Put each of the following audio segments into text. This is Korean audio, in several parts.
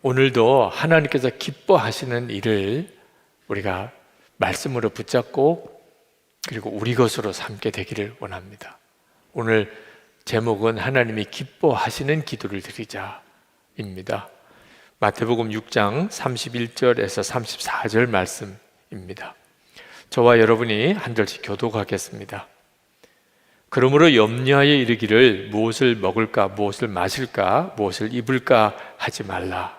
오늘도 하나님께서 기뻐하시는 일을 우리가 말씀으로 붙잡고 그리고 우리 것으로 삼게 되기를 원합니다. 오늘 제목은 하나님이 기뻐하시는 기도를 드리자입니다. 마태복음 6장 31절에서 34절 말씀입니다. 저와 여러분이 한 절씩 교독하겠습니다. 그러므로 염려하여 이르기를 무엇을 먹을까, 무엇을 마실까, 무엇을 입을까 하지 말라.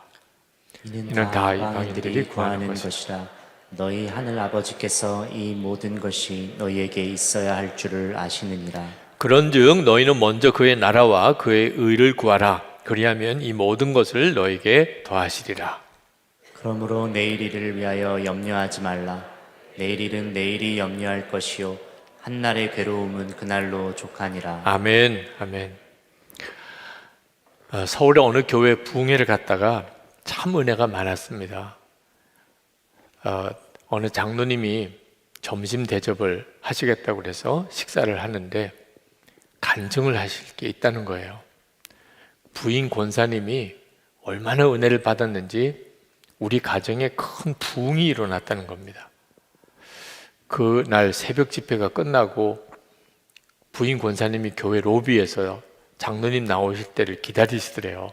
이는 다 이방인들이 구하는 것이라. 너희 하늘 아버지께서 이 모든 것이 너희에게 있어야 할 줄을 아시느니라. 그런즉 너희는 먼저 그의 나라와 그의 의를 구하라. 그리하면 이 모든 것을 너희에게 더하시리라. 그러므로 내일 일을 위하여 염려하지 말라. 내일 일은 내일이 염려할 것이요 한날의 괴로움은 그날로 족하니라. 아멘, 아멘. 서울의 어느 교회 부흥회를 갔다가 참 은혜가 많았습니다. 어느 장로님이 점심 대접을 하시겠다고 그래서 식사를 하는데 간증을 하실 게 있다는 거예요. 부인 권사님이 얼마나 은혜를 받았는지 우리 가정에 큰 부흥이 일어났다는 겁니다. 그날 새벽 집회가 끝나고 부인 권사님이 교회 로비에서 장로님 나오실 때를 기다리시더래요.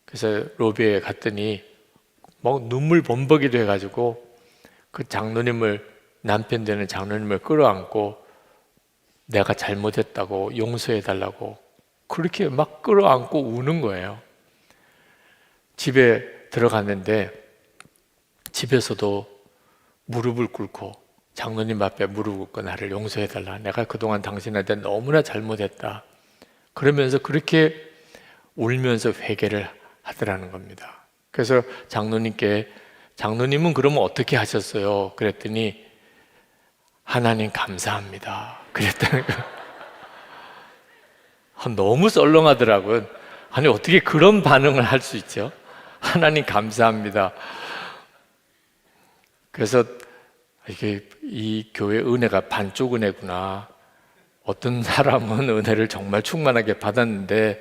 그래서 로비에 갔더니 눈물 범벅이 돼가지고 그 남편 되는 장로님을 끌어안고 내가 잘못했다고 용서해달라고 그렇게 막 끌어안고 우는 거예요. 집에 들어갔는데 집에서도 무릎을 꿇고 장로님 앞에 무릎 꿇고 나를 용서해달라. 내가 그동안 당신한테 너무나 잘못했다. 그러면서 그렇게 울면서 회개를 하더라는 겁니다. 그래서 장로님은 그러면 어떻게 하셨어요? 그랬더니 하나님 감사합니다. 그랬다는 거예요. 너무 썰렁하더라고요. 아니 어떻게 그런 반응을 할 수 있죠? 하나님 감사합니다. 그래서 이 교회 은혜가 반쪽 은혜구나. 어떤 사람은 은혜를 정말 충만하게 받았는데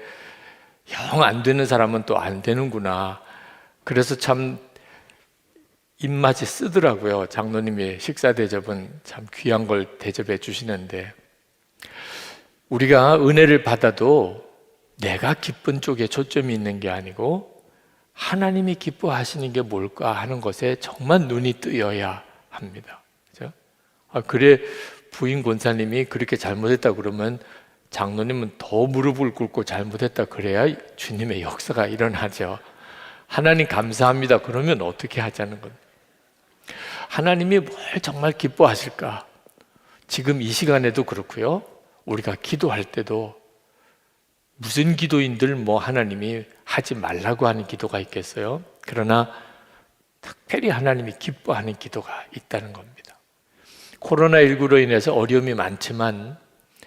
영 안 되는 사람은 또 안 되는구나. 그래서 참 입맛이 쓰더라고요. 장로님이 식사 대접은 참 귀한 걸 대접해 주시는데 우리가 은혜를 받아도 내가 기쁜 쪽에 초점이 있는 게 아니고 하나님이 기뻐하시는 게 뭘까 하는 것에 정말 눈이 뜨여야 합니다. 그렇죠? 그래 부인 권사님이 그렇게 잘못했다 그러면 장로님은 더 무릎을 꿇고 잘못했다 그래야 주님의 역사가 일어나죠. 하나님 감사합니다 그러면 어떻게 하자는 겁니다. 하나님이 뭘 정말 기뻐하실까? 지금 이 시간에도 그렇고요. 우리가 기도할 때도 무슨 기도인들 하나님이 하지 말라고 하는 기도가 있겠어요? 그러나 특별히 하나님이 기뻐하는 기도가 있다는 겁니다. 코로나19로 인해서 어려움이 많지만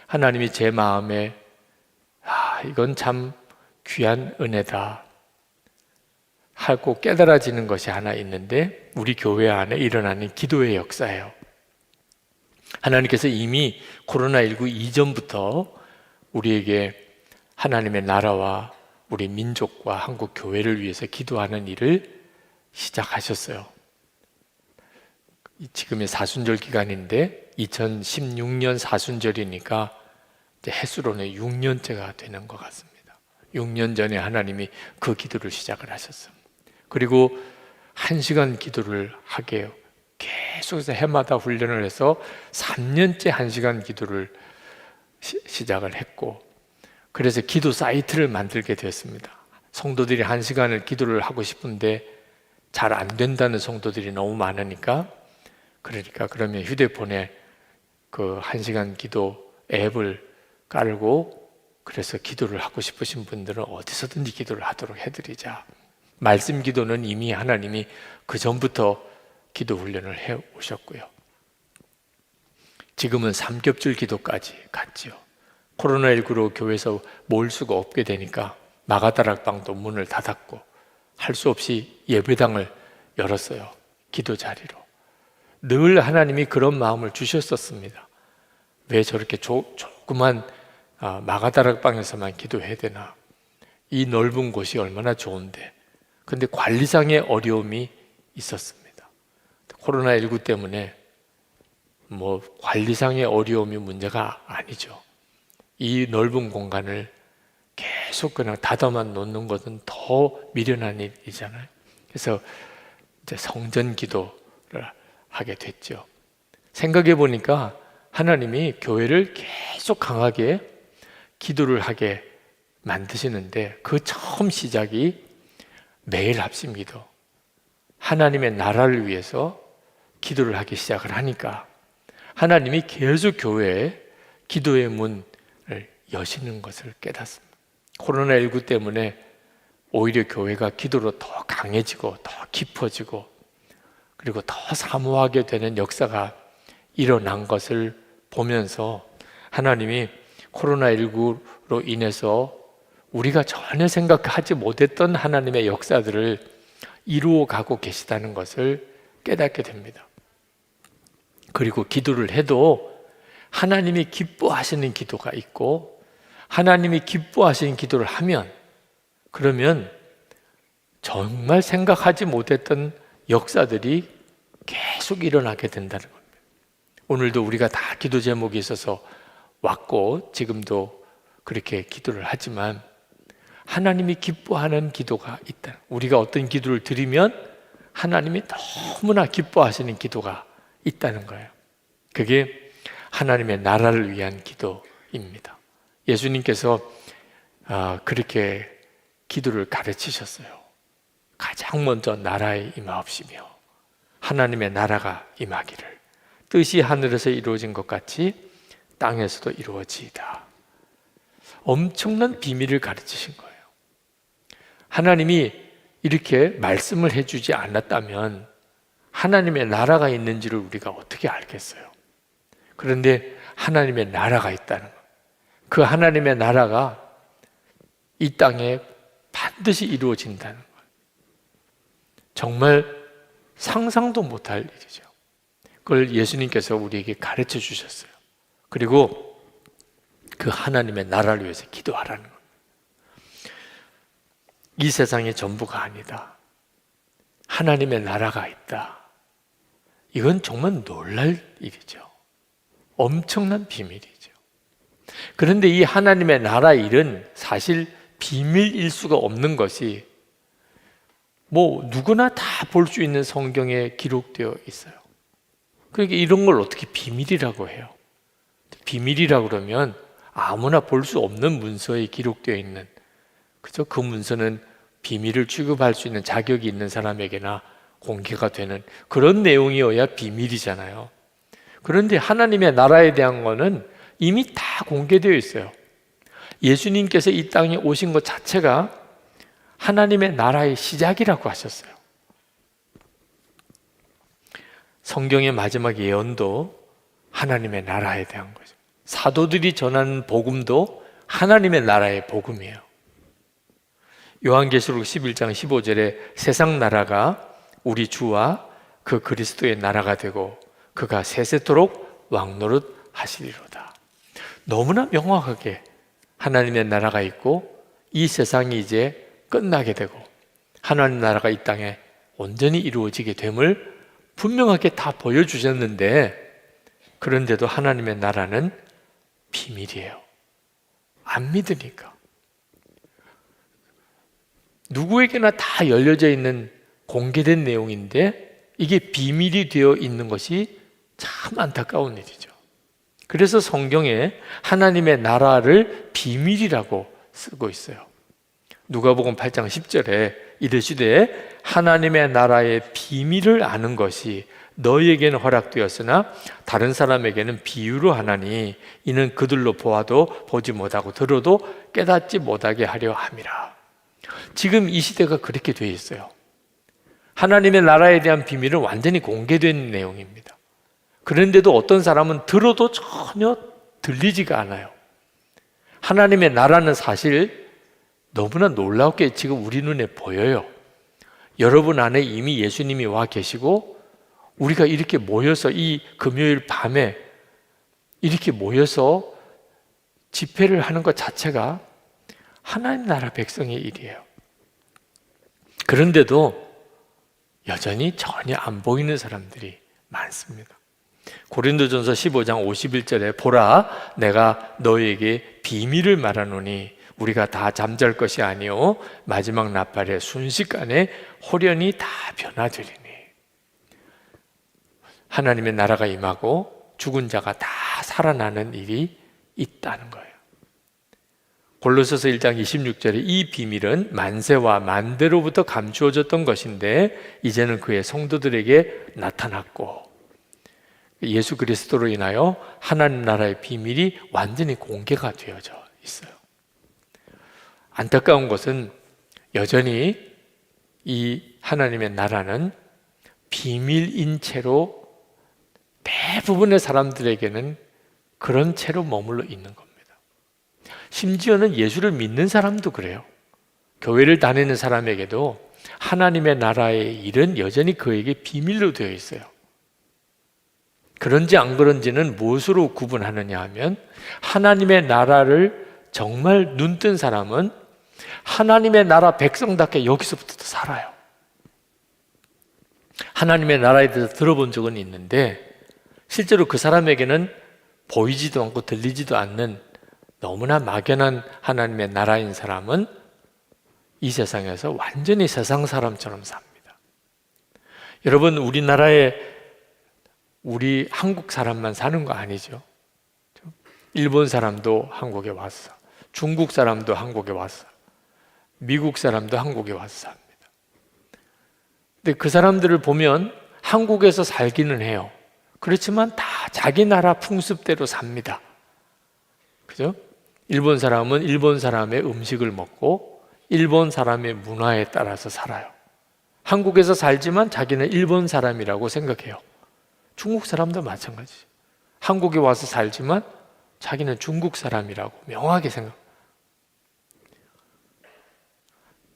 하나님이 제 마음에 이건 참 귀한 은혜다 하고 깨달아지는 것이 하나 있는데 우리 교회 안에 일어나는 기도의 역사예요. 하나님께서 이미 코로나19 이전부터 우리에게 하나님의 나라와 우리 민족과 한국 교회를 위해서 기도하는 일을 시작하셨어요. 지금이 사순절 기간인데 2016년 사순절이니까 이제 해수로는 6년째가 되는 것 같습니다. 6년 전에 하나님이 그 기도를 시작을 하셨습니다. 그리고 1시간 기도를 하게 계속해서 해마다 훈련을 해서 3년째 1시간 기도를 시작을 했고 그래서 기도 사이트를 만들게 되었습니다. 성도들이 1시간을 기도를 하고 싶은데 잘 안 된다는 성도들이 너무 많으니까 그러면 휴대폰에 그 1시간 기도 앱을 깔고 그래서 기도를 하고 싶으신 분들은 어디서든지 기도를 하도록 해드리자. 말씀 기도는 이미 하나님이 그 전부터 기도 훈련을 해 오셨고요. 지금은 삼겹줄 기도까지 갔지요. 코로나19로 교회에서 모일 수가 없게 되니까 마가다락방도 문을 닫았고 할 수 없이 예배당을 열었어요. 기도 자리로. 늘 하나님이 그런 마음을 주셨었습니다. 왜 저렇게 조그만 마가다락방에서만 기도해야 되나? 이 넓은 곳이 얼마나 좋은데 근데 관리상의 어려움이 있었습니다. 코로나19 때문에 뭐 관리상의 어려움이 문제가 아니죠. 이 넓은 공간을 계속 그냥 닫아만 놓는 것은 더 미련한 일이잖아요. 그래서 이제 성전 기도를 하게 됐죠. 생각해 보니까 하나님이 교회를 계속 강하게 기도를 하게 만드시는데 그 처음 시작이 매일 합심 기도, 하나님의 나라를 위해서 기도를 하기 시작을 하니까 하나님이 계속 교회에 기도의 문을 여시는 것을 깨닫습니다. 코로나19 때문에 오히려 교회가 기도로 더 강해지고 더 깊어지고 그리고 더 사모하게 되는 역사가 일어난 것을 보면서 하나님이 코로나19로 인해서 우리가 전혀 생각하지 못했던 하나님의 역사들을 이루어 가고 계시다는 것을 깨닫게 됩니다. 그리고 기도를 해도 하나님이 기뻐하시는 기도가 있고 하나님이 기뻐하시는 기도를 하면 그러면 정말 생각하지 못했던 역사들이 계속 일어나게 된다는 겁니다. 오늘도 우리가 다 기도 제목이 있어서 왔고 지금도 그렇게 기도를 하지만 하나님이 기뻐하는 기도가 있다. 우리가 어떤 기도를 드리면 하나님이 너무나 기뻐하시는 기도가 있다는 거예요. 그게 하나님의 나라를 위한 기도입니다. 예수님께서 그렇게 기도를 가르치셨어요. 가장 먼저 나라에 임하옵시며 하나님의 나라가 임하기를 뜻이 하늘에서 이루어진 것 같이 땅에서도 이루어지이다. 엄청난 비밀을 가르치신 거예요. 하나님이 이렇게 말씀을 해주지 않았다면 하나님의 나라가 있는지를 우리가 어떻게 알겠어요? 그런데 하나님의 나라가 있다는 것, 그 하나님의 나라가 이 땅에 반드시 이루어진다는 것, 정말 상상도 못할 일이죠. 그걸 예수님께서 우리에게 가르쳐 주셨어요. 그리고 그 하나님의 나라를 위해서 기도하라는 겁니다. 이 세상의 전부가 아니다. 하나님의 나라가 있다. 이건 정말 놀랄 일이죠. 엄청난 비밀이죠. 그런데 이 하나님의 나라 일은 사실 비밀일 수가 없는 것이 뭐 누구나 다 볼 수 있는 성경에 기록되어 있어요. 그러니까 이런 걸 어떻게 비밀이라고 해요? 비밀이라고 그러면 아무나 볼 수 없는 문서에 기록되어 있는, 그죠? 그 문서는 비밀을 취급할 수 있는 자격이 있는 사람에게나 공개가 되는 그런 내용이어야 비밀이잖아요. 그런데 하나님의 나라에 대한 거는 이미 다 공개되어 있어요. 예수님께서 이 땅에 오신 것 자체가 하나님의 나라의 시작이라고 하셨어요. 성경의 마지막 예언도 하나님의 나라에 대한 거죠. 사도들이 전하는 복음도 하나님의 나라의 복음이에요. 요한계시록 11장 15절에 세상 나라가 우리 주와 그 그리스도의 나라가 되고 그가 세세토록 왕노릇 하시리로다. 너무나 명확하게 하나님의 나라가 있고 이 세상이 이제 끝나게 되고 하나님 나라가 이 땅에 온전히 이루어지게 됨을 분명하게 다 보여주셨는데 그런데도 하나님의 나라는 비밀이에요. 안 믿으니까. 누구에게나 다 열려져 있는 공개된 내용인데 이게 비밀이 되어 있는 것이 참 안타까운 일이죠. 그래서 성경에 하나님의 나라를 비밀이라고 쓰고 있어요. 누가복음 8장 10절에 이르시되 하나님의 나라의 비밀을 아는 것이 너희에게는 허락되었으나 다른 사람에게는 비유로 하나니 이는 그들로 보아도 보지 못하고 들어도 깨닫지 못하게 하려 함이라. 지금 이 시대가 그렇게 되어 있어요. 하나님의 나라에 대한 비밀은 완전히 공개된 내용입니다. 그런데도 어떤 사람은 들어도 전혀 들리지가 않아요. 하나님의 나라는 사실 너무나 놀랍게 지금 우리 눈에 보여요. 여러분 안에 이미 예수님이 와 계시고 우리가 이렇게 모여서 이 금요일 밤에 이렇게 모여서 집회를 하는 것 자체가 하나님 나라 백성의 일이에요. 그런데도 여전히 전혀 안 보이는 사람들이 많습니다. 고린도전서 15장 51절에 보라 내가 너희에게 비밀을 말하노니 우리가 다 잠잘 것이 아니요 마지막 나팔에 순식간에 홀연히 다 변화되리니. 하나님의 나라가 임하고 죽은 자가 다 살아나는 일이 있다는 거예요. 골로새서 1장 26절에 이 비밀은 만세와 만대로부터 감추어졌던 것인데 이제는 그의 성도들에게 나타났고, 예수 그리스도로 인하여 하나님 나라의 비밀이 완전히 공개가 되어져 있어요. 안타까운 것은 여전히 이 하나님의 나라는 비밀인 채로 대부분의 사람들에게는 그런 채로 머물러 있는 겁니다. 심지어는 예수를 믿는 사람도 그래요. 교회를 다니는 사람에게도 하나님의 나라의 일은 여전히 그에게 비밀로 되어 있어요. 그런지 안 그런지는 무엇으로 구분하느냐 하면, 하나님의 나라를 정말 눈뜬 사람은 하나님의 나라 백성답게 여기서부터 살아요. 하나님의 나라에 대해서 들어본 적은 있는데 실제로 그 사람에게는 보이지도 않고 들리지도 않는 너무나 막연한 하나님의 나라인 사람은 이 세상에서 완전히 세상 사람처럼 삽니다. 여러분, 우리나라에 우리 한국 사람만 사는 거 아니죠? 일본 사람도 한국에 왔어. 중국 사람도 한국에 왔어. 미국 사람도 한국에 와서 삽니다. 근데 그 사람들을 보면 한국에서 살기는 해요. 그렇지만 다 자기 나라 풍습대로 삽니다. 그죠? 일본 사람은 일본 사람의 음식을 먹고 일본 사람의 문화에 따라서 살아요. 한국에서 살지만 자기는 일본 사람이라고 생각해요. 중국 사람도 마찬가지죠. 한국에 와서 살지만 자기는 중국 사람이라고 명확하게 생각해요.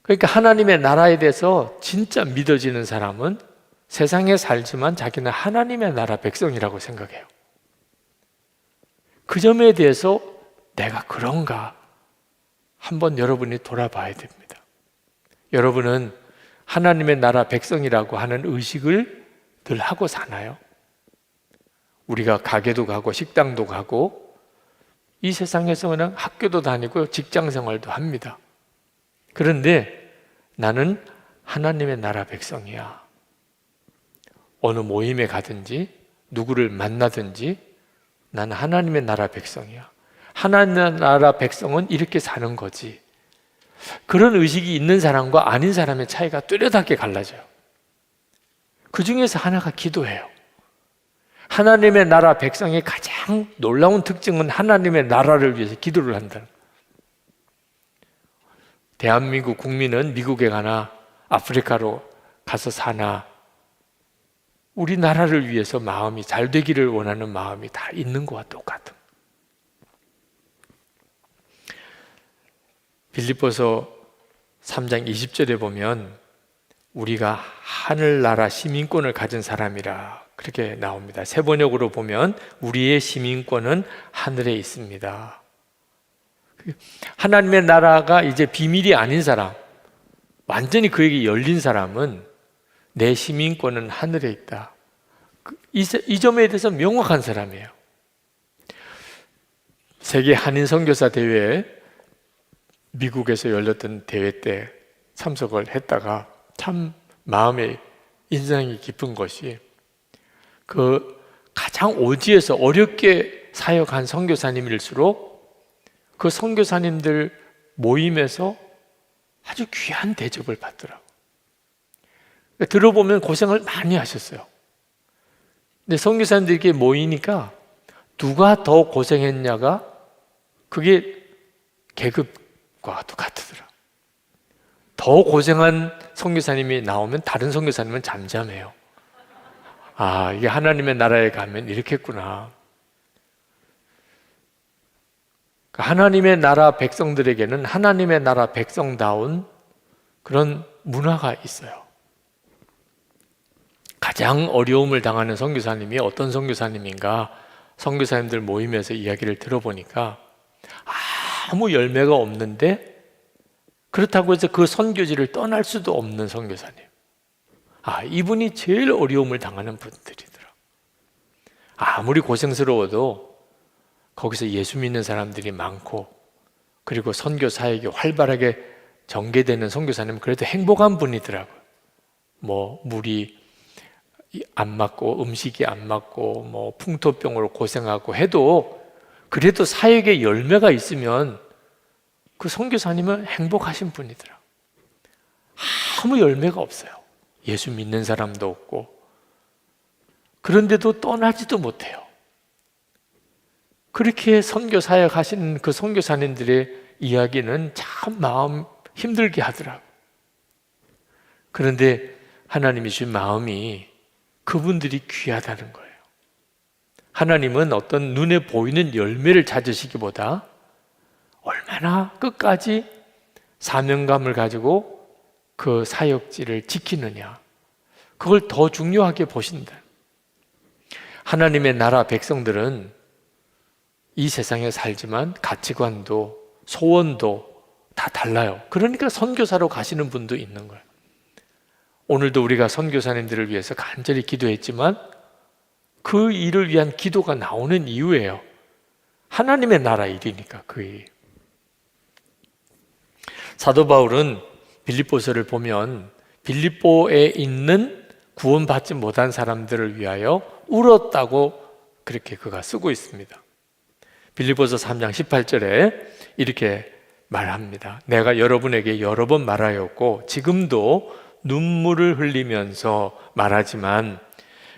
그러니까 하나님의 나라에 대해서 진짜 믿어지는 사람은 세상에 살지만 자기는 하나님의 나라 백성이라고 생각해요. 그 점에 대해서 내가 그런가 한번 여러분이 돌아봐야 됩니다. 여러분은 하나님의 나라 백성이라고 하는 의식을 늘 하고 사나요? 우리가 가게도 가고 식당도 가고 이 세상에서 그냥 학교도 다니고 직장 생활도 합니다. 그런데 나는 하나님의 나라 백성이야. 어느 모임에 가든지 누구를 만나든지 나는 하나님의 나라 백성이야. 하나님의 나라 백성은 이렇게 사는 거지. 그런 의식이 있는 사람과 아닌 사람의 차이가 뚜렷하게 갈라져요. 그 중에서 하나가 기도예요. 하나님의 나라 백성의 가장 놀라운 특징은 하나님의 나라를 위해서 기도를 한다는 거예요. 대한민국 국민은 미국에 가나 아프리카로 가서 사나 우리나라를 위해서 마음이 잘 되기를 원하는 마음이 다 있는 것과 똑같은. 빌립보서 3장 20절에 보면 우리가 하늘나라 시민권을 가진 사람이라 그렇게 나옵니다. 세번역으로 보면 우리의 시민권은 하늘에 있습니다. 하나님의 나라가 이제 비밀이 아닌 사람, 완전히 그에게 열린 사람은 내 시민권은 하늘에 있다. 이 점에 대해서 명확한 사람이에요. 세계 한인 선교사 대회에 미국에서 열렸던 대회 때 참석을 했다가 참 마음에 인상이 깊은 것이 그 가장 오지에서 어렵게 사역한 선교사님일수록 그 선교사님들 모임에서 아주 귀한 대접을 받더라고요. 들어보면 고생을 많이 하셨어요. 근데 선교사님들이 이렇게 모이니까 누가 더 고생했냐가 그게 계급과 똑같더라. 더 고생한 선교사님이 나오면 다른 선교사님은 잠잠해요. 아, 이게 하나님의 나라에 가면 이렇겠구나. 하나님의 나라 백성들에게는 하나님의 나라 백성다운 그런 문화가 있어요. 가장 어려움을 당하는 선교사님이 어떤 선교사님인가 선교사님들 모임에서 이야기를 들어보니까 아무 열매가 없는데 그렇다고 해서 그 선교지를 떠날 수도 없는 선교사님. 이분이 제일 어려움을 당하는 분들이더라. 아무리 고생스러워도 거기서 예수 믿는 사람들이 많고, 그리고 선교 사역이 활발하게 전개되는 선교사님은 그래도 행복한 분이더라고요. 뭐 물이 안 맞고 음식이 안 맞고 뭐 풍토병으로 고생하고 해도 그래도 사역에 열매가 있으면 그 선교사님은 행복하신 분이더라. 아무 열매가 없어요. 예수 믿는 사람도 없고, 그런데도 떠나지도 못해요. 그렇게 선교 사역 하시는 그 선교사님들의 이야기는 참 마음 힘들게 하더라고요. 그런데 하나님이 주신 마음이 그분들이 귀하다는 거예요. 하나님은 어떤 눈에 보이는 열매를 찾으시기보다 얼마나 끝까지 사명감을 가지고 그 사역지를 지키느냐, 그걸 더 중요하게 보신다. 하나님의 나라 백성들은 이 세상에 살지만 가치관도 소원도 다 달라요. 그러니까 선교사로 가시는 분도 있는 거예요. 오늘도 우리가 선교사님들을 위해서 간절히 기도했지만 그 일을 위한 기도가 나오는 이유예요. 하나님의 나라 일이니까 그 일. 사도 바울은 빌립보서를 보면 빌립보에 있는 구원받지 못한 사람들을 위하여 울었다고 그렇게 그가 쓰고 있습니다. 빌립보서 3장 18절에 이렇게 말합니다. 내가 여러분에게 여러 번 말하였고 지금도 눈물을 흘리면서 말하지만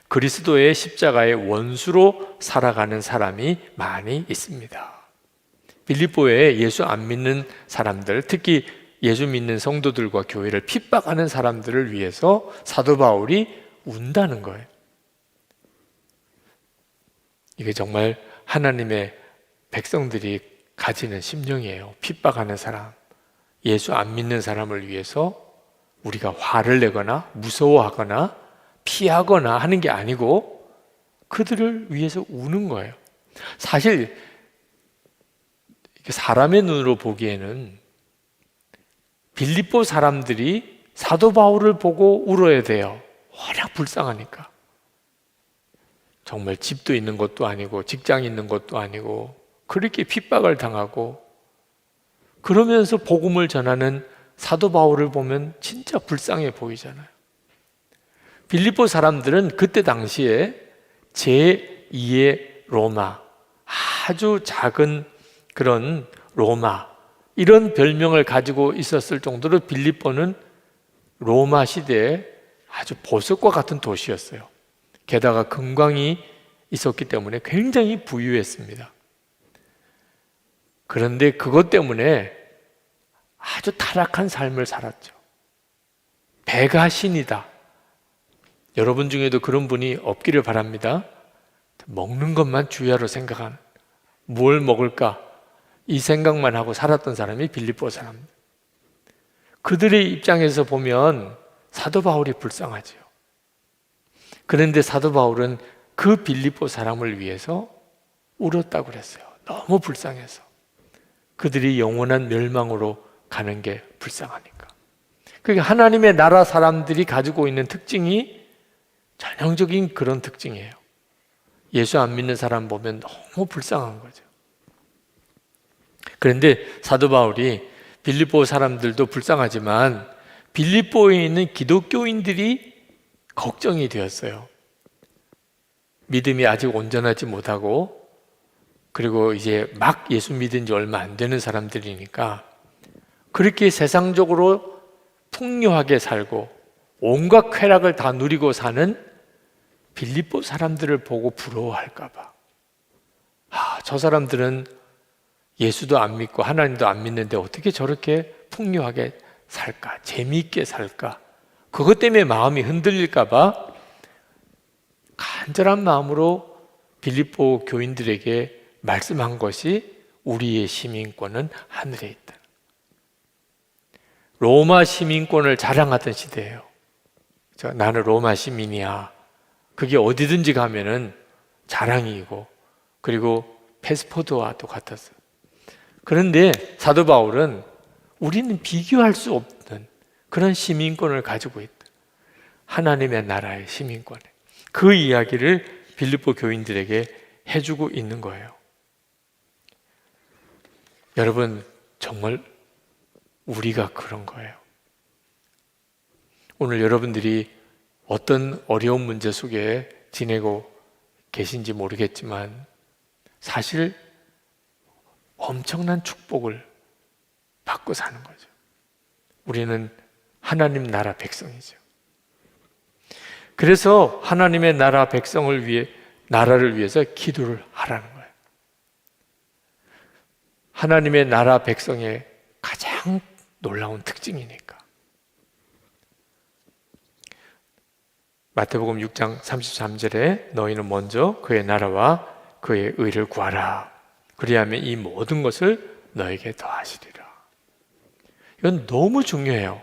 그리스도의 십자가의 원수로 살아가는 사람이 많이 있습니다. 빌립보에 예수 안 믿는 사람들, 특히 예수 믿는 성도들과 교회를 핍박하는 사람들을 위해서 사도 바울이 운다는 거예요. 이게 정말 하나님의 백성들이 가지는 심령이에요. 핍박하는 사람, 예수 안 믿는 사람을 위해서 우리가 화를 내거나 무서워하거나 피하거나 하는 게 아니고 그들을 위해서 우는 거예요. 사실 사람의 눈으로 보기에는 빌립보 사람들이 사도 바울을 보고 울어야 돼요. 워낙 불쌍하니까. 정말 집도 있는 것도 아니고 직장 있는 것도 아니고 그렇게 핍박을 당하고 그러면서 복음을 전하는 사도 바울을 보면 진짜 불쌍해 보이잖아요. 빌립보 사람들은 그때 당시에 제2의 로마, 아주 작은 그런 로마, 이런 별명을 가지고 있었을 정도로 빌립보는 로마 시대에 아주 보석과 같은 도시였어요. 게다가 금광이 있었기 때문에 굉장히 부유했습니다. 그런데 그것 때문에 아주 타락한 삶을 살았죠. 배가 신이다. 여러분 중에도 그런 분이 없기를 바랍니다. 먹는 것만 주야로 생각하는, 뭘 먹을까? 이 생각만 하고 살았던 사람이 빌립보 사람입니다. 그들의 입장에서 보면 사도 바울이 불쌍하죠. 그런데 사도 바울은 그 빌립보 사람을 위해서 울었다고 그랬어요. 너무 불쌍해서. 그들이 영원한 멸망으로 가는 게 불쌍하니까. 그러니까 하나님의 나라 사람들이 가지고 있는 특징이 전형적인 그런 특징이에요. 예수 안 믿는 사람 보면 너무 불쌍한 거죠. 그런데 사도 바울이 빌립보 사람들도 불쌍하지만 빌립보에 있는 기독교인들이 걱정이 되었어요. 믿음이 아직 온전하지 못하고 그리고 이제 막 예수 믿은 지 얼마 안 되는 사람들이니까 그렇게 세상적으로 풍요하게 살고 온갖 쾌락을 다 누리고 사는 빌립보 사람들을 보고 부러워할까 봐. 저 사람들은 예수도 안 믿고 하나님도 안 믿는데 어떻게 저렇게 풍요하게 살까? 재미있게 살까? 그것 때문에 마음이 흔들릴까 봐 간절한 마음으로 빌립보 교인들에게 말씀한 것이 우리의 시민권은 하늘에 있다. 로마 시민권을 자랑하던 시대예요. 나는 로마 시민이야. 그게 어디든지 가면은 자랑이고 그리고 패스포드와 똑같았어요. 그런데 사도 바울은 우리는 비교할 수 없는 그런 시민권을 가지고 있다. 하나님의 나라의 시민권. 그 이야기를 빌립보 교인들에게 해주고 있는 거예요. 여러분, 정말 우리가 그런 거예요. 오늘 여러분들이 어떤 어려운 문제 속에 지내고 계신지 모르겠지만 사실 엄청난 축복을 받고 사는 거죠. 우리는 하나님 나라 백성이죠. 그래서 하나님의 나라 백성을 위해, 나라를 위해서 기도를 하라는 거예요. 하나님의 나라 백성의 가장 놀라운 특징이니까. 마태복음 6장 33절에 너희는 먼저 그의 나라와 그의 의를 구하라. 그리하면 이 모든 것을 너에게 더하시리라. 이건 너무 중요해요.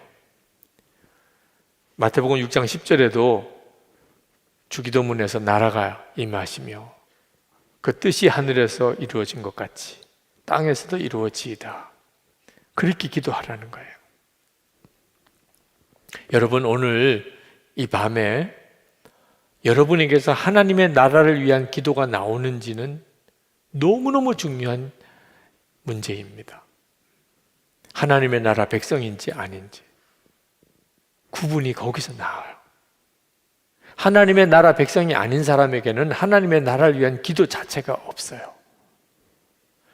마태복음 6장 10절에도 주기도문에서 나라가 임하시며 그 뜻이 하늘에서 이루어진 것 같이 땅에서도 이루어지이다. 그렇게 기도하라는 거예요. 여러분, 오늘 이 밤에 여러분에게서 하나님의 나라를 위한 기도가 나오는지는 너무너무 중요한 문제입니다. 하나님의 나라 백성인지 아닌지 구분이 거기서 나와요. 하나님의 나라 백성이 아닌 사람에게는 하나님의 나라를 위한 기도 자체가 없어요.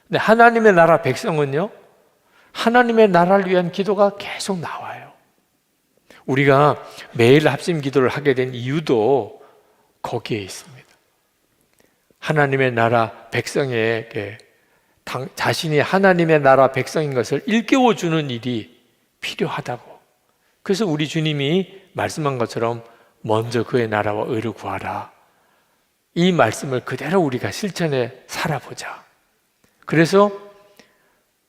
근데 하나님의 나라 백성은요, 하나님의 나라를 위한 기도가 계속 나와요. 우리가 매일 합심 기도를 하게 된 이유도 거기에 있습니다. 하나님의 나라 백성에게 자신이 하나님의 나라 백성인 것을 일깨워주는 일이 필요하다고. 그래서 우리 주님이 말씀한 것처럼 먼저 그의 나라와 의를 구하라. 이 말씀을 그대로 우리가 실천해 살아보자. 그래서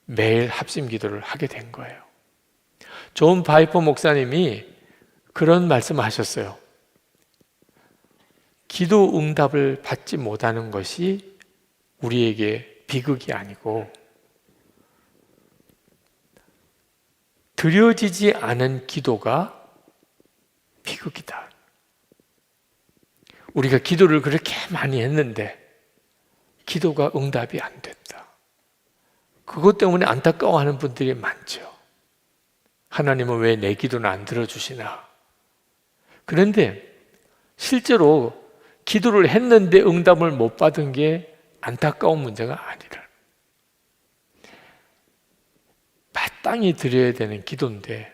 매일 합심 기도를 하게 된 거예요. 존 바이퍼 목사님이 그런 말씀을 하셨어요. 기도 응답을 받지 못하는 것이 우리에게 비극이 아니고 드려지지 않은 기도가 비극이다. 우리가 기도를 그렇게 많이 했는데 기도가 응답이 안 됐다. 그것 때문에 안타까워하는 분들이 많죠. 하나님은 왜 내 기도는 안 들어주시나? 그런데 실제로 기도를 했는데 응답을 못 받은 게 안타까운 문제가 아니라 마땅히 드려야 되는 기도인데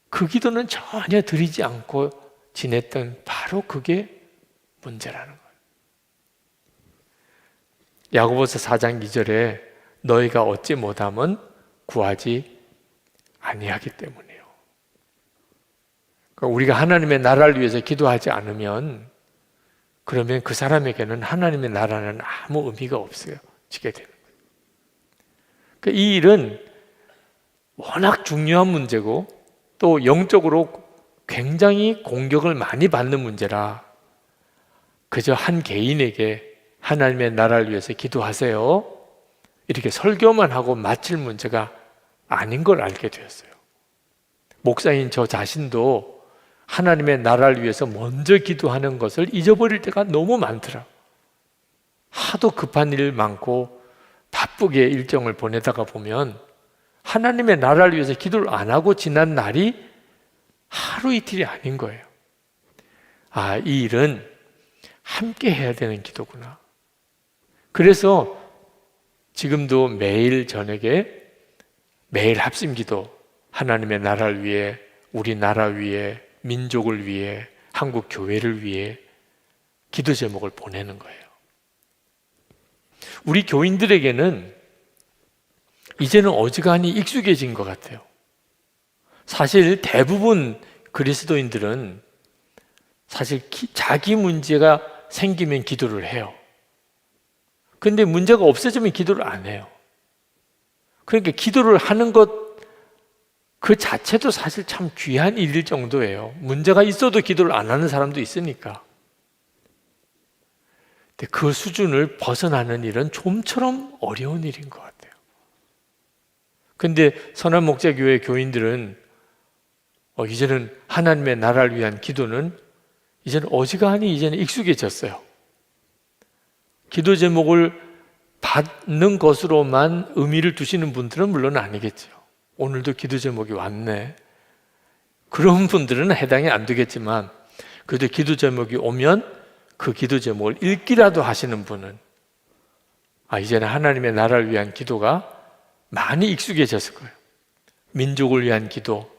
그 기도는 전혀 드리지 않고 지냈던 바로 그게 문제라는 거예요. 야고보서 4장 2절에 너희가 얻지 못함은 구하지 아니하기 때문이에요. 그러니까 우리가 하나님의 나라를 위해서 기도하지 않으면 그러면 그 사람에게는 하나님의 나라는 아무 의미가 없어요. 지게 되는 거예요. 그러니까 이 일은 워낙 중요한 문제고 또 영적으로 굉장히 공격을 많이 받는 문제라 그저 한 개인에게 하나님의 나라를 위해서 기도하세요. 이렇게 설교만 하고 마칠 문제가 아닌 걸 알게 되었어요. 목사인 저 자신도 하나님의 나라를 위해서 먼저 기도하는 것을 잊어버릴 때가 너무 많더라. 하도 급한 일 많고 바쁘게 일정을 보내다가 보면 하나님의 나라를 위해서 기도를 안 하고 지난 날이 하루 이틀이 아닌 거예요. 아, 이 일은 함께 해야 되는 기도구나. 그래서 지금도 매일 저녁에 매일 합심 기도, 하나님의 나라를 위해, 우리나라 위해, 민족을 위해, 한국 교회를 위해 기도 제목을 보내는 거예요. 우리 교인들에게는 이제는 어지간히 익숙해진 것 같아요. 사실 대부분 그리스도인들은 사실 자기 문제가 생기면 기도를 해요. 근데 문제가 없어지면 기도를 안 해요. 그러니까 기도를 하는 것 그 자체도 사실 참 귀한 일일 정도예요. 문제가 있어도 기도를 안 하는 사람도 있으니까. 근데 그 수준을 벗어나는 일은 좀처럼 어려운 일인 것 같아요. 근데 선한목자교회 교인들은 이제는 하나님의 나라를 위한 기도는 이제는 어지간히 이제는 익숙해졌어요. 기도 제목을 받는 것으로만 의미를 두시는 분들은 물론 아니겠죠. 오늘도 기도 제목이 왔네. 그런 분들은 해당이 안 되겠지만 그래도 기도 제목이 오면 그 기도 제목을 읽기라도 하시는 분은 이제는 하나님의 나라를 위한 기도가 많이 익숙해졌을 거예요. 민족을 위한 기도,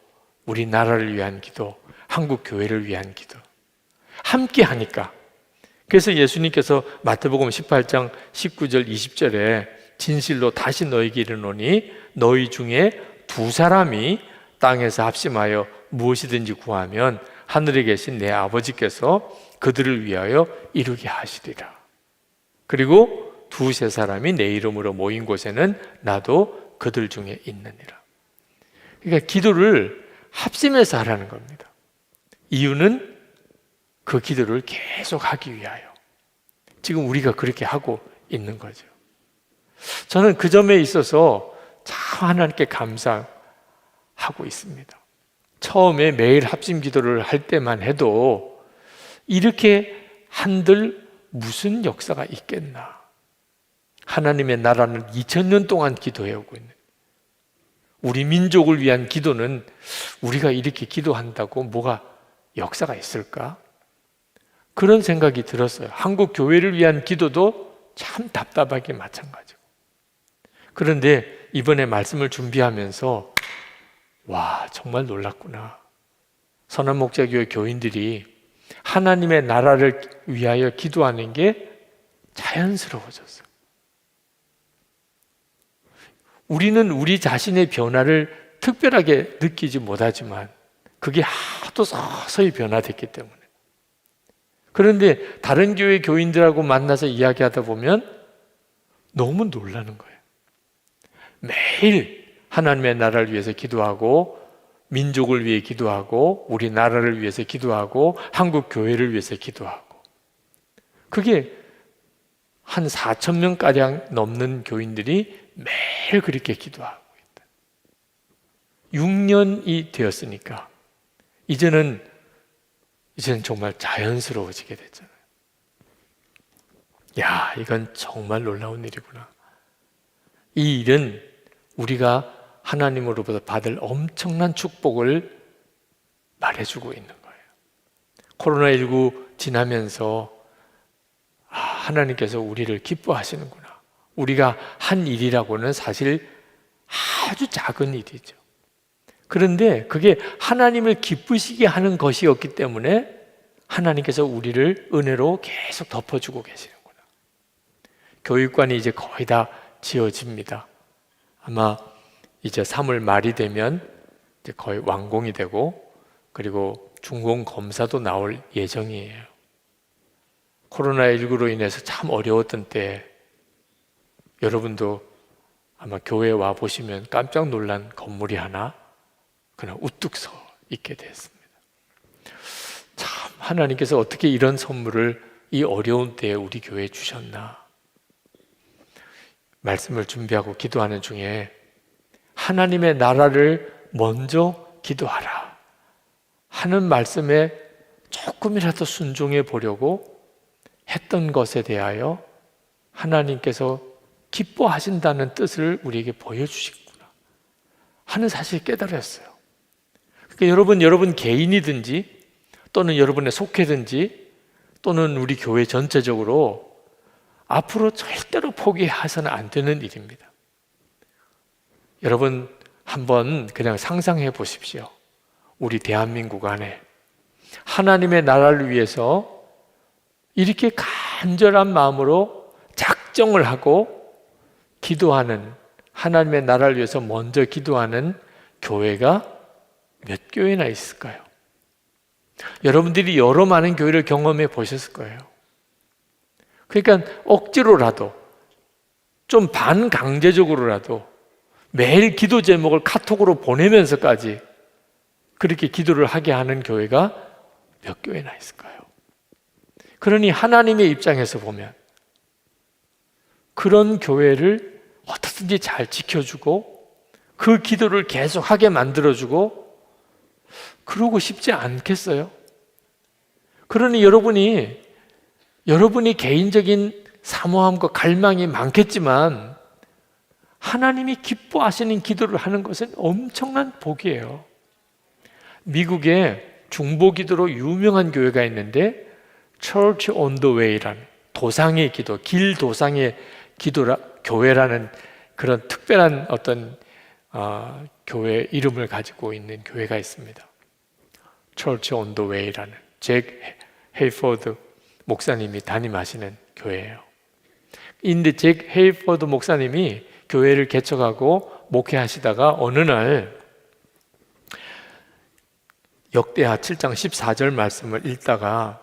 우리 나라를 위한 기도, 한국 교회를 위한 기도 함께 하니까. 그래서 예수님께서 마태복음 18장 19절 20절에 진실로 다시 너희에게 이르노니 너희 중에 두 사람이 땅에서 합심하여 무엇이든지 구하면 하늘에 계신 내 아버지께서 그들을 위하여 이루게 하시리라. 그리고 두세 사람이 내 이름으로 모인 곳에는 나도 그들 중에 있느니라. 그러니까 기도를 합심해서 하라는 겁니다. 이유는 그 기도를 계속 하기 위하여. 지금 우리가 그렇게 하고 있는 거죠. 저는 그 점에 있어서 참 하나님께 감사하고 있습니다. 처음에 매일 합심 기도를 할 때만 해도 이렇게 한들 무슨 역사가 있겠나. 하나님의 나라는 2000년 동안 기도해오고 있는, 우리 민족을 위한 기도는 우리가 이렇게 기도한다고 뭐가 역사가 있을까? 그런 생각이 들었어요. 한국 교회를 위한 기도도 참 답답하게 마찬가지고. 그런데 이번에 말씀을 준비하면서 와, 정말 놀랐구나. 선한목자교회 교인들이 하나님의 나라를 위하여 기도하는 게 자연스러워졌어요. 우리는 우리 자신의 변화를 특별하게 느끼지 못하지만 그게 하도 서서히 변화됐기 때문에. 그런데 다른 교회 교인들하고 만나서 이야기하다 보면 너무 놀라는 거예요. 매일 하나님의 나라를 위해서 기도하고 민족을 위해 기도하고 우리 나라를 위해서 기도하고 한국 교회를 위해서 기도하고, 그게 한 4,000명가량 넘는 교인들이 매일 그렇게 기도하고 있다. 6년이 되었으니까 이제는 정말 자연스러워지게 됐잖아요. 야, 이건 정말 놀라운 일이구나. 이 일은 우리가 하나님으로부터 받을 엄청난 축복을 말해주고 있는 거예요. 코로나19 지나면서 하나님께서 우리를 기뻐하시는구나. 우리가 한 일이라고는 사실 아주 작은 일이죠. 그런데 그게 하나님을 기쁘시게 하는 것이었기 때문에 하나님께서 우리를 은혜로 계속 덮어주고 계시는구나. 교육관이 이제 거의 다 지어집니다. 아마 이제 3월 말이 되면 이제 거의 완공이 되고, 그리고 중공 검사도 나올 예정이에요. 코로나19로 인해서 참 어려웠던 때 여러분도 아마 교회에 와 보시면 깜짝 놀란 건물이 하나 그냥 우뚝 서 있게 됐습니다. 참 하나님께서 어떻게 이런 선물을 이 어려운 때에 우리 교회에 주셨나. 말씀을 준비하고 기도하는 중에 하나님의 나라를 먼저 기도하라 하는 말씀에 조금이라도 순종해 보려고 했던 것에 대하여 하나님께서 기뻐하신다는 뜻을 우리에게 보여주시구나 하는 사실을 깨달았어요. 그러니까 여러분 개인이든지 또는 여러분의 속회든지 또는 우리 교회 전체적으로 앞으로 절대로 포기해서는 안 되는 일입니다. 여러분 한번 그냥 상상해 보십시오. 우리 대한민국 안에 하나님의 나라를 위해서 이렇게 간절한 마음으로 작정을 하고 기도하는, 하나님의 나라를 위해서 먼저 기도하는 교회가 몇 교회나 있을까요? 여러분들이 여러 많은 교회를 경험해 보셨을 거예요. 그러니까 억지로라도 좀 반강제적으로라도 매일 기도 제목을 카톡으로 보내면서까지 그렇게 기도를 하게 하는 교회가 몇 교회나 있을까요? 그러니 하나님의 입장에서 보면 그런 교회를 어떻든지 잘 지켜주고 그 기도를 계속하게 만들어주고 그러고 싶지 않겠어요? 그러니 여러분이 개인적인 사모함과 갈망이 많겠지만 하나님이 기뻐하시는 기도를 하는 것은 엄청난 복이에요. 미국에 중보 기도로 유명한 교회가 있는데 Church on the Way라는 도상의 기도, 길 도상의 교회라는 그런 특별한 어떤 교회 이름을 가지고 있는 교회가 있습니다. Church on the Way라는 잭 헤이포드 목사님이 담임하시는 교회예요. 근데 잭 헤이포드 목사님이 교회를 개척하고 목회하시다가 어느 날 역대하 7장 14절 말씀을 읽다가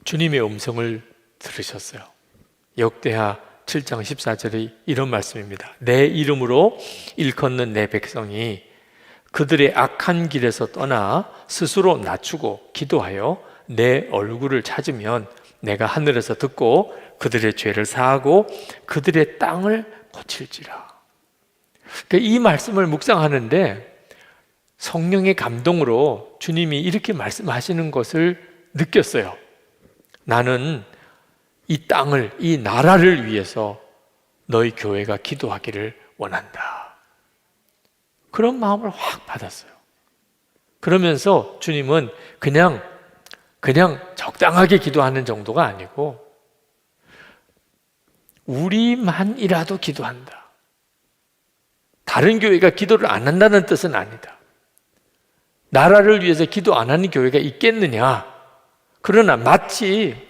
주님의 음성을 들으셨어요. 역대하 7장 14절이 이런 말씀입니다. 내 이름으로 일컫는 내 백성이 그들의 악한 길에서 떠나 스스로 낮추고 기도하여 내 얼굴을 찾으면 내가 하늘에서 듣고 그들의 죄를 사하고 그들의 땅을 고칠지라. 그러니까 이 말씀을 묵상하는데 성령의 감동으로 주님이 이렇게 말씀하시는 것을 느꼈어요. 나는 이 땅을, 이 나라를 위해서 너희 교회가 기도하기를 원한다. 그런 마음을 확 받았어요. 그러면서 주님은 그냥 적당하게 기도하는 정도가 아니고 우리만이라도 기도한다. 다른 교회가 기도를 안 한다는 뜻은 아니다. 나라를 위해서 기도 안 하는 교회가 있겠느냐? 그러나 마치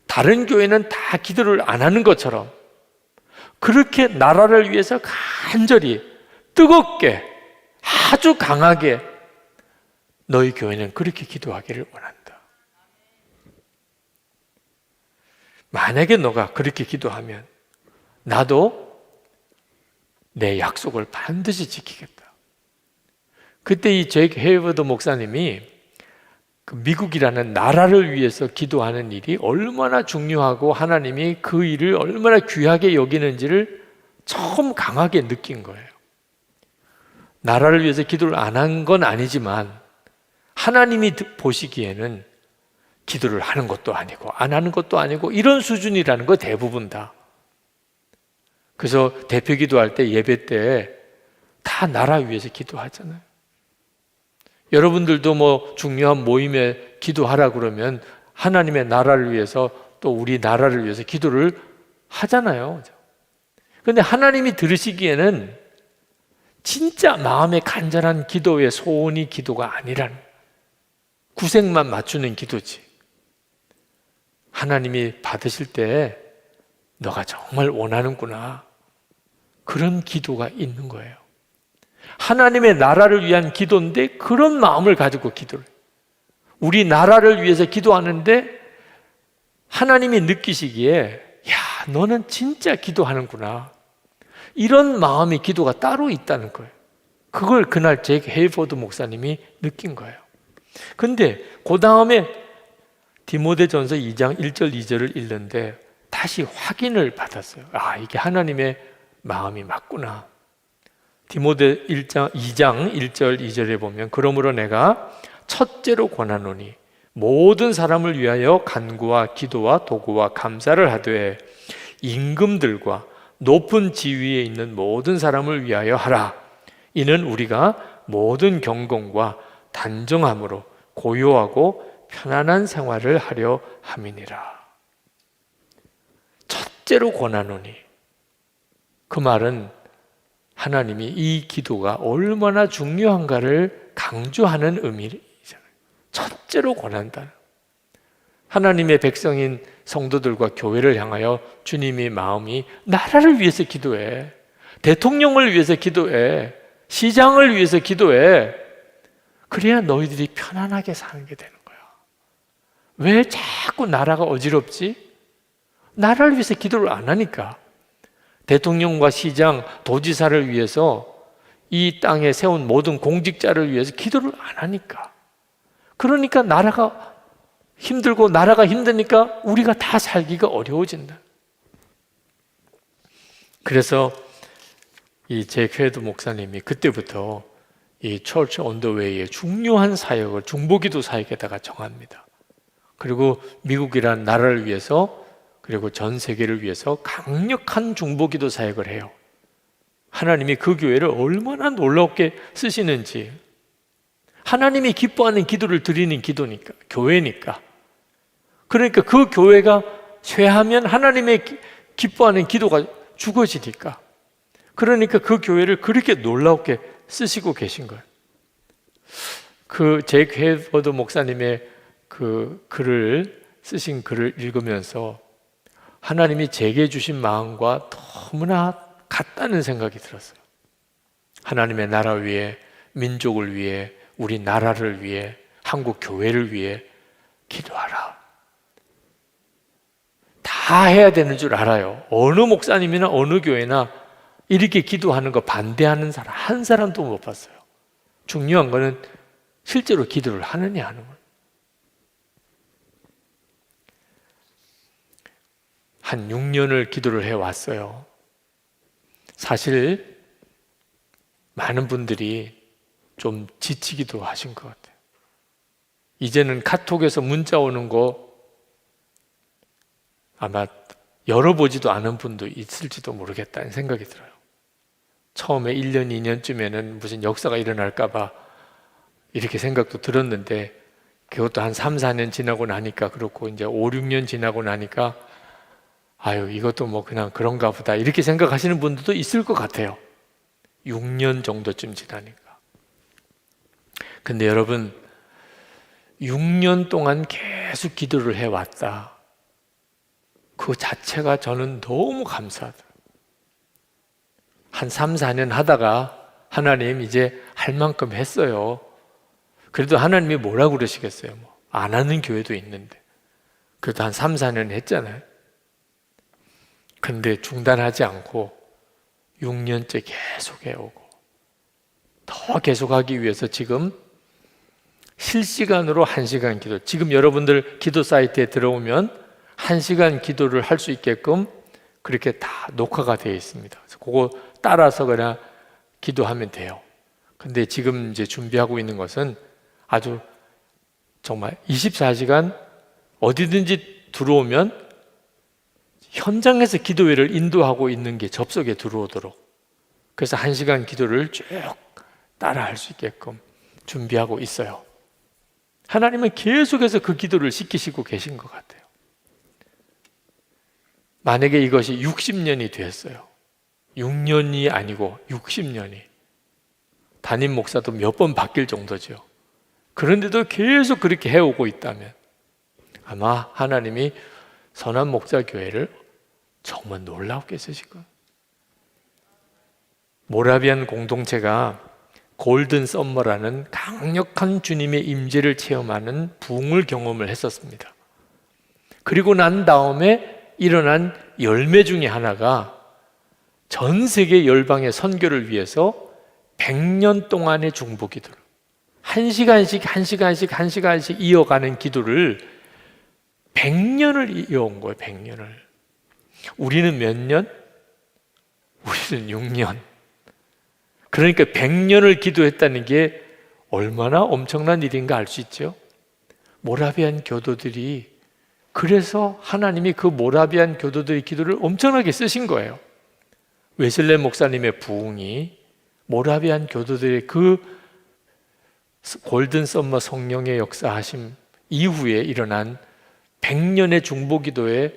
다른 교회는 다 기도를 안 하는 것처럼 그렇게 나라를 위해서 간절히 뜨겁게 아주 강하게 너희 교회는 그렇게 기도하기를 원한다. 만약에 너가 그렇게 기도하면 나도 내 약속을 반드시 지키겠다. 그때 이 잭 헤이워드 목사님이 그 미국이라는 나라를 위해서 기도하는 일이 얼마나 중요하고 하나님이 그 일을 얼마나 귀하게 여기는지를 처음 강하게 느낀 거예요. 나라를 위해서 기도를 안 한 건 아니지만 하나님이 보시기에는 기도를 하는 것도 아니고 안 하는 것도 아니고 이런 수준이라는 거 대부분 다. 그래서 대표 기도할 때 예배 때 다 나라 위해서 기도하잖아요. 여러분들도 뭐 중요한 모임에 기도하라 그러면 하나님의 나라를 위해서 또 우리 나라를 위해서 기도를 하잖아요. 그런데 하나님이 들으시기에는 진짜 마음의 간절한 기도의 소원이 기도가 아니란 구색만 맞추는 기도지. 하나님이 받으실 때 너가 정말 원하는구나. 그런 기도가 있는 거예요. 하나님의 나라를 위한 기도인데 그런 마음을 가지고 기도를 해요. 우리 나라를 위해서 기도하는데 하나님이 느끼시기에 야, 너는 진짜 기도하는구나. 이런 마음의 기도가 따로 있다는 거예요. 그걸 그날 잭 헤이포드 목사님이 느낀 거예요. 근데 그 다음에 디모데전서 2장 1절 2절을 읽는데 다시 확인을 받았어요. 아, 이게 하나님의 마음이 맞구나. 디모데 2장 1절 2절에 보면 그러므로 내가 첫째로 권하노니 모든 사람을 위하여 간구와 기도와 도구와 감사를 하되 임금들과 높은 지위에 있는 모든 사람을 위하여 하라. 이는 우리가 모든 경건과 단정함으로 고요하고 편안한 생활을 하려 함이니라. 첫째로 권하노니, 그 말은 하나님이 이 기도가 얼마나 중요한가를 강조하는 의미잖아요. 첫째로 권한다. 하나님의 백성인 성도들과 교회를 향하여 주님의 마음이 나라를 위해서 기도해. 대통령을 위해서 기도해. 시장을 위해서 기도해. 그래야 너희들이 편안하게 사는 게 되는 거야. 왜 자꾸 나라가 어지럽지? 나라를 위해서 기도를 안 하니까. 대통령과 시장, 도지사를 위해서 이 땅에 세운 모든 공직자를 위해서 기도를 안 하니까. 그러니까 나라가 힘들고 나라가 힘드니까 우리가 다 살기가 어려워진다. 그래서 이 잭 헤드 목사님이 그때부터 이 Church on the Way의 중요한 사역을 중보기도 사역에다가 정합니다. 그리고 미국이란 나라를 위해서 그리고 전 세계를 위해서 강력한 중보기도 사역을 해요. 하나님이 그 교회를 얼마나 놀랍게 쓰시는지. 하나님이 기뻐하는 기도를 드리는 기도니까, 교회니까. 그러니까 그 교회가 쇠하면 하나님의 기뻐하는 기도가 죽어지니까. 그러니까 그 교회를 그렇게 놀랍게 쓰시고 계신 거예요. 그 잭 헤버드 목사님의 그 글을 쓰신 글을 읽으면서 하나님이 제게 주신 마음과 너무나 같다는 생각이 들었어요. 하나님의 나라 위해, 민족을 위해, 우리 나라를 위해, 한국 교회를 위해 기도하라. 다 해야 되는 줄 알아요. 어느 목사님이나 어느 교회나 이렇게 기도하는 거 반대하는 사람 한 사람도 못 봤어요. 중요한 거는 실제로 기도를 하느냐 하는 거예요. 한 6년을 기도를 해왔어요. 사실 많은 분들이 좀 지치기도 하신 것 같아요. 이제는 카톡에서 문자 오는 거 아마 열어보지도 않은 분도 있을지도 모르겠다는 생각이 들어요. 처음에 1년, 2년쯤에는 무슨 역사가 일어날까 봐 이렇게 생각도 들었는데 그것도 한 3, 4년 지나고 나니까 그렇고 이제 5, 6년 지나고 나니까 아유 이것도 뭐 그냥 그런가 보다 이렇게 생각하시는 분들도 있을 것 같아요. 6년 정도쯤 지나니까. 근데 여러분 6년 동안 계속 기도를 해왔다. 그 자체가 저는 너무 감사하더라고요. 한 3, 4년 하다가 하나님 이제 할 만큼 했어요. 그래도 하나님이 뭐라고 그러시겠어요? 뭐 안 하는 교회도 있는데. 그래도 한 3, 4년 했잖아요. 근데 중단하지 않고 6년째 계속 해오고 더 계속하기 위해서 지금 실시간으로 1시간 기도, 지금 여러분들 기도 사이트에 들어오면 1시간 기도를 할 수 있게끔 그렇게 다 녹화가 되어 있습니다. 그래서 그거 따라서 그냥 기도하면 돼요. 근데 지금 이제 준비하고 있는 것은 아주 정말 24시간 어디든지 들어오면 현장에서 기도회를 인도하고 있는 게 접속에 들어오도록, 그래서 1시간 기도를 쭉 따라 할 수 있게끔 준비하고 있어요. 하나님은 계속해서 그 기도를 시키시고 계신 것 같아요. 만약에 이것이 60년이 됐어요. 6년이 아니고 60년이. 담임 목사도 몇 번 바뀔 정도죠. 그런데도 계속 그렇게 해오고 있다면 아마 하나님이 선한 목자 교회를 정말 놀랍게 쓰실 거예요. 모라비안 공동체가 골든 썸머라는 강력한 주님의 임재를 체험하는 부흥을 경험을 했었습니다. 그리고 난 다음에 일어난 열매 중에 하나가 전 세계 열방의 선교를 위해서 100년 동안의 중보 기도를 1시간씩 이어가는 기도를 100년을 이어온 거예요. 100년을. 우리는 몇 년? 우리는 6년. 그러니까 100년을 기도했다는 게 얼마나 엄청난 일인가 알 수 있죠. 모라비안 교도들이, 그래서 하나님이 그 모라비안 교도들의 기도를 엄청나게 쓰신 거예요. 웨슬레 목사님의 부흥이 모라비안 교도들의 그 골든 썸머 성령의 역사하심 이후에 일어난 100년의 중보기도의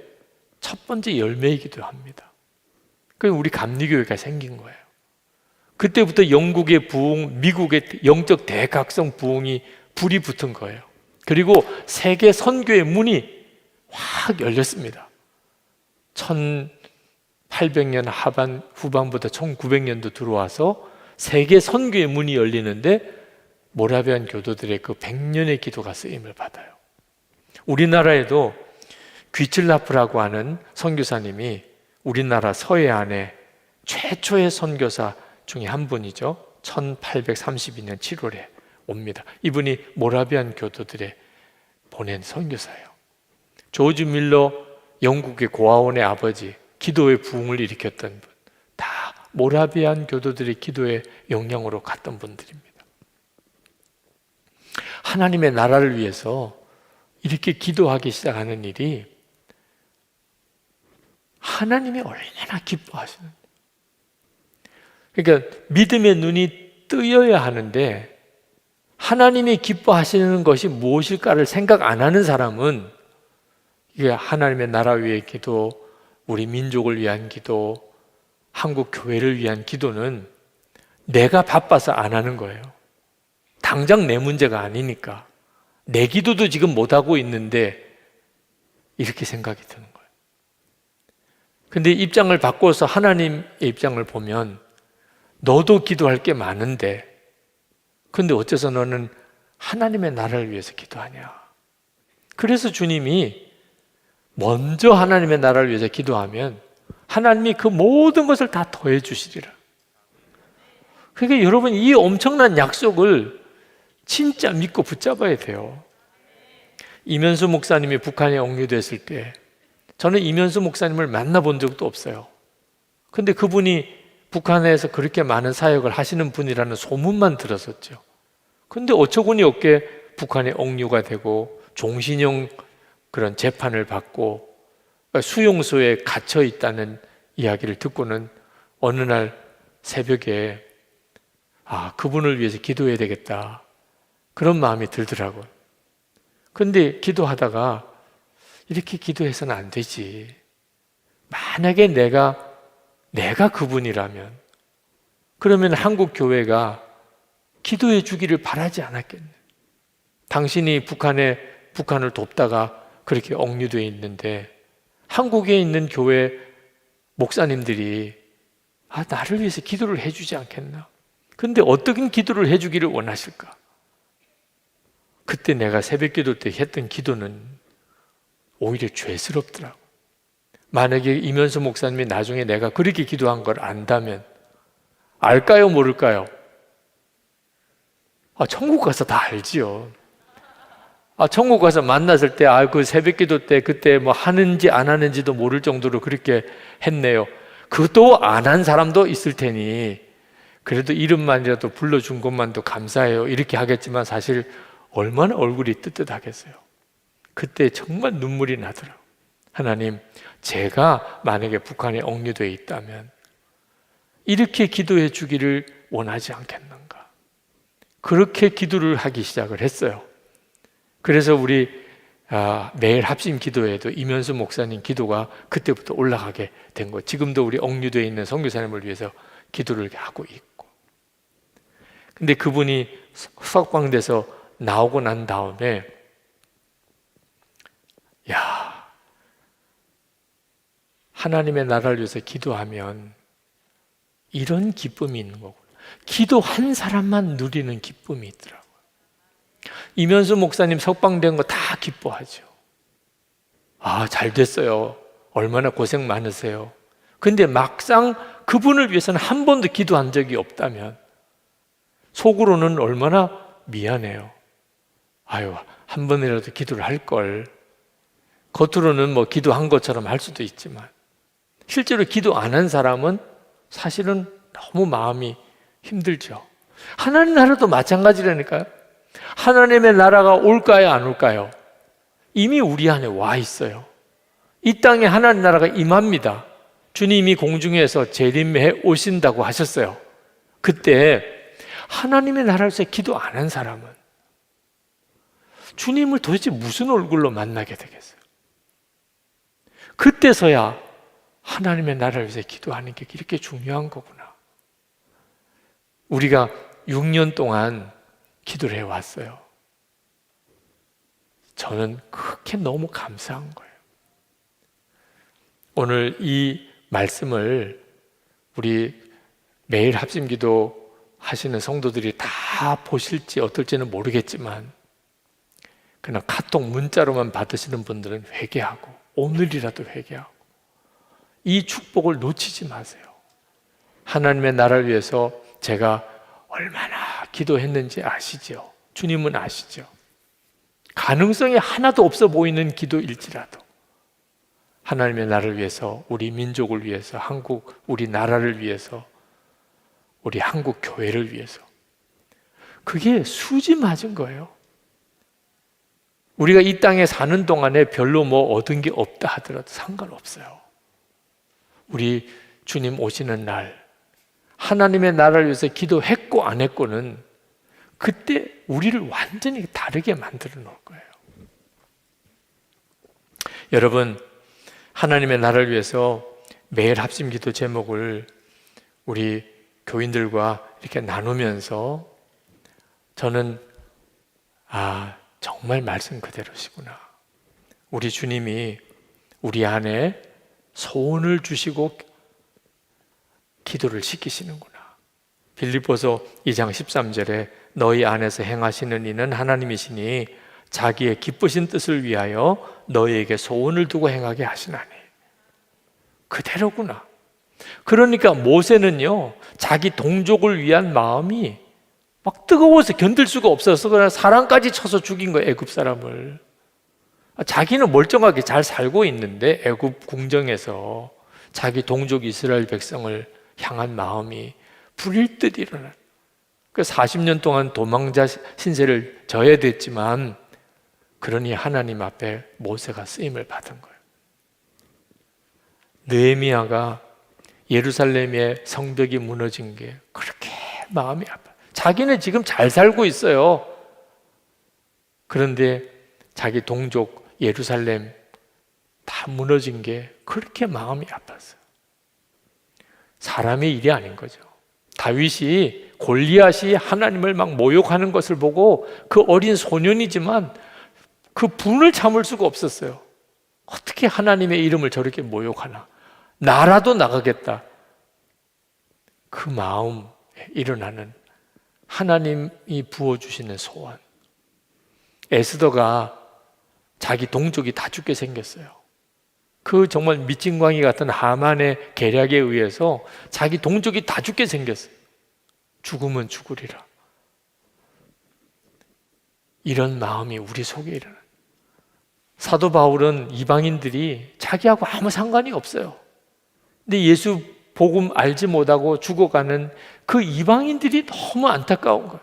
첫 번째 열매이기도 합니다. 그래서 우리 감리교회가 생긴 거예요. 그때부터 영국의 부흥, 미국의 영적 대각성 부흥이 불이 붙은 거예요. 그리고 세계 선교의 문이 확 열렸습니다. 1800년 후반부터 1900년도 들어와서 세계 선교의 문이 열리는데 모라비안 교도들의 그 100년의 기도가 쓰임을 받아요. 우리나라에도 귀칠라프라고 하는 선교사님이 우리나라 서해안의 최초의 선교사 중에 한 분이죠. 1832년 7월에 옵니다. 이분이 모라비안 교도들의 보낸 선교사예요. 조지 밀러 영국의 고아원의 아버지, 기도의 부흥을 일으켰던 분, 다 모라비안 교도들의 기도의 영향으로 갔던 분들입니다. 하나님의 나라를 위해서 이렇게 기도하기 시작하는 일이 하나님이 얼마나 기뻐하시는지. 그러니까 믿음의 눈이 뜨여야 하는데 하나님이 기뻐하시는 것이 무엇일까를 생각 안 하는 사람은 이게 하나님의 나라 위의 기도, 우리 민족을 위한 기도, 한국 교회를 위한 기도는 내가 바빠서 안 하는 거예요. 당장 내 문제가 아니니까. 내 기도도 지금 못하고 있는데 이렇게 생각이 드는 거예요. 근데 입장을 바꿔서 하나님의 입장을 보면 너도 기도할 게 많은데 근데 어째서 너는 하나님의 나라를 위해서 기도하냐. 그래서 주님이 먼저 하나님의 나라를 위해서 기도하면 하나님이 그 모든 것을 다 더해 주시리라. 그러니까 여러분 이 엄청난 약속을 진짜 믿고 붙잡아야 돼요. 이면수 목사님이 북한에 억류됐을 때 저는 이면수 목사님을 만나본 적도 없어요. 근데 그분이 북한에서 그렇게 많은 사역을 하시는 분이라는 소문만 들었었죠. 근데 어처구니 없게 북한에 억류가 되고 종신형 그런 재판을 받고 수용소에 갇혀 있다는 이야기를 듣고는 어느 날 새벽에 그분을 위해서 기도해야 되겠다 그런 마음이 들더라고요. 근데 기도하다가 이렇게 기도해서는 안 되지. 만약에 내가 그분이라면 그러면 한국 교회가 기도해 주기를 바라지 않았겠네. 당신이 북한을 돕다가 그렇게 억류되어 있는데 한국에 있는 교회 목사님들이 나를 위해서 기도를 해주지 않겠나? 근데 어떤 기도를 해주기를 원하실까? 그때 내가 새벽 기도 때 했던 기도는 오히려 죄스럽더라고. 만약에 이면수 목사님이 나중에 내가 그렇게 기도한 걸 안다면 알까요, 모를까요? 천국 가서 다 알지요. 천국 가서 만났을 때 그 새벽 기도 때 그때 뭐 하는지 안 하는지도 모를 정도로 그렇게 했네요. 그것도 안 한 사람도 있을 테니 그래도 이름만이라도 불러준 것만도 감사해요 이렇게 하겠지만 사실 얼마나 얼굴이 뜨뜻하겠어요. 그때 정말 눈물이 나더라고요. 하나님, 제가 만약에 북한에 억류되어 있다면 이렇게 기도해 주기를 원하지 않겠는가. 그렇게 기도를 하기 시작을 했어요. 그래서 우리 매일 합심 기도에도 이면수 목사님 기도가 그때부터 올라가게 된 거. 지금도 우리 억류되어 있는 선교사님을 위해서 기도를 하고 있고. 근데 그분이 석방돼서 나오고 난 다음에 하나님의 나라를 위해서 기도하면 이런 기쁨이 있는 거구나. 기도 한 사람만 누리는 기쁨이 있더라고요. 이면수 목사님 석방된 거 다 기뻐하죠. 잘 됐어요. 얼마나 고생 많으세요. 근데 막상 그분을 위해서는 한 번도 기도한 적이 없다면 속으로는 얼마나 미안해요. 한 번이라도 기도를 할 걸. 겉으로는 뭐 기도한 것처럼 할 수도 있지만 실제로 기도 안 한 사람은 사실은 너무 마음이 힘들죠. 하나님 나라도 마찬가지라니까요. 하나님의 나라가 올까요, 안 올까요? 이미 우리 안에 와 있어요. 이 땅에 하나님 나라가 임합니다. 주님이 공중에서 재림해 오신다고 하셨어요. 그때 하나님의 나라에서 기도 안 한 사람은 주님을 도대체 무슨 얼굴로 만나게 되겠어요? 그때서야 하나님의 나라를 위해서 기도하는 게 이렇게 중요한 거구나. 우리가 6년 동안 기도를 해왔어요. 저는 그렇게 너무 감사한 거예요. 오늘 이 말씀을 우리 매일 합심기도 하시는 성도들이 다 보실지 어떨지는 모르겠지만 그냥 카톡 문자로만 받으시는 분들은 회개하고 오늘이라도 회개하고 이 축복을 놓치지 마세요. 하나님의 나라를 위해서 제가 얼마나 기도했는지 아시죠? 주님은 아시죠? 가능성이 하나도 없어 보이는 기도일지라도 하나님의 나라를 위해서, 우리 민족을 위해서, 한국, 우리 나라를 위해서 우리 한국 교회를 위해서. 그게 수지 맞은 거예요. 우리가 이 땅에 사는 동안에 별로 뭐 얻은 게 없다 하더라도 상관없어요. 우리 주님 오시는 날, 하나님의 나라를 위해서 기도했고 안 했고는 그때 우리를 완전히 다르게 만들어 놓을 거예요. 여러분, 하나님의 나라를 위해서 매일 합심 기도 제목을 우리 교인들과 이렇게 나누면서 저는 정말 말씀 그대로시구나. 우리 주님이 우리 안에 소원을 주시고 기도를 시키시는구나. 빌립보서 2장 13절에 너희 안에서 행하시는 이는 하나님이시니 자기의 기쁘신 뜻을 위하여 너희에게 소원을 두고 행하게 하시나니. 그대로구나. 그러니까 모세는요, 자기 동족을 위한 마음이 막 뜨거워서 견딜 수가 없어서 그냥 사람까지 쳐서 죽인 거예요, 애굽 사람을. 자기는 멀쩡하게 잘 살고 있는데 애굽 궁정에서 자기 동족 이스라엘 백성을 향한 마음이 불일 듯 일어난. 그 40년 동안 도망자 신세를 져야 됐지만 그러니 하나님 앞에 모세가 쓰임을 받은 거예요. 느헤미야가 예루살렘의 성벽이 무너진 게 그렇게 마음이 아파요. 자기는 지금 잘 살고 있어요. 그런데 자기 동족 예루살렘 다 무너진 게 그렇게 마음이 아팠어요. 사람의 일이 아닌 거죠. 다윗이 골리앗이 하나님을 막 모욕하는 것을 보고 그 어린 소년이지만 그 분을 참을 수가 없었어요. 어떻게 하나님의 이름을 저렇게 모욕하나? 나라도 나가겠다. 그 마음에 일어나는 하나님이 부어주시는 소원. 에스더가 자기 동족이 다 죽게 생겼어요. 그 정말 미친광이 같은 하만의 계략에 의해서 자기 동족이 다 죽게 생겼어요. 죽으면 죽으리라. 이런 마음이 우리 속에 일어나요. 사도 바울은 이방인들이 자기하고 아무 상관이 없어요. 근데 예수 복음 알지 못하고 죽어가는 그 이방인들이 너무 안타까운 거예요.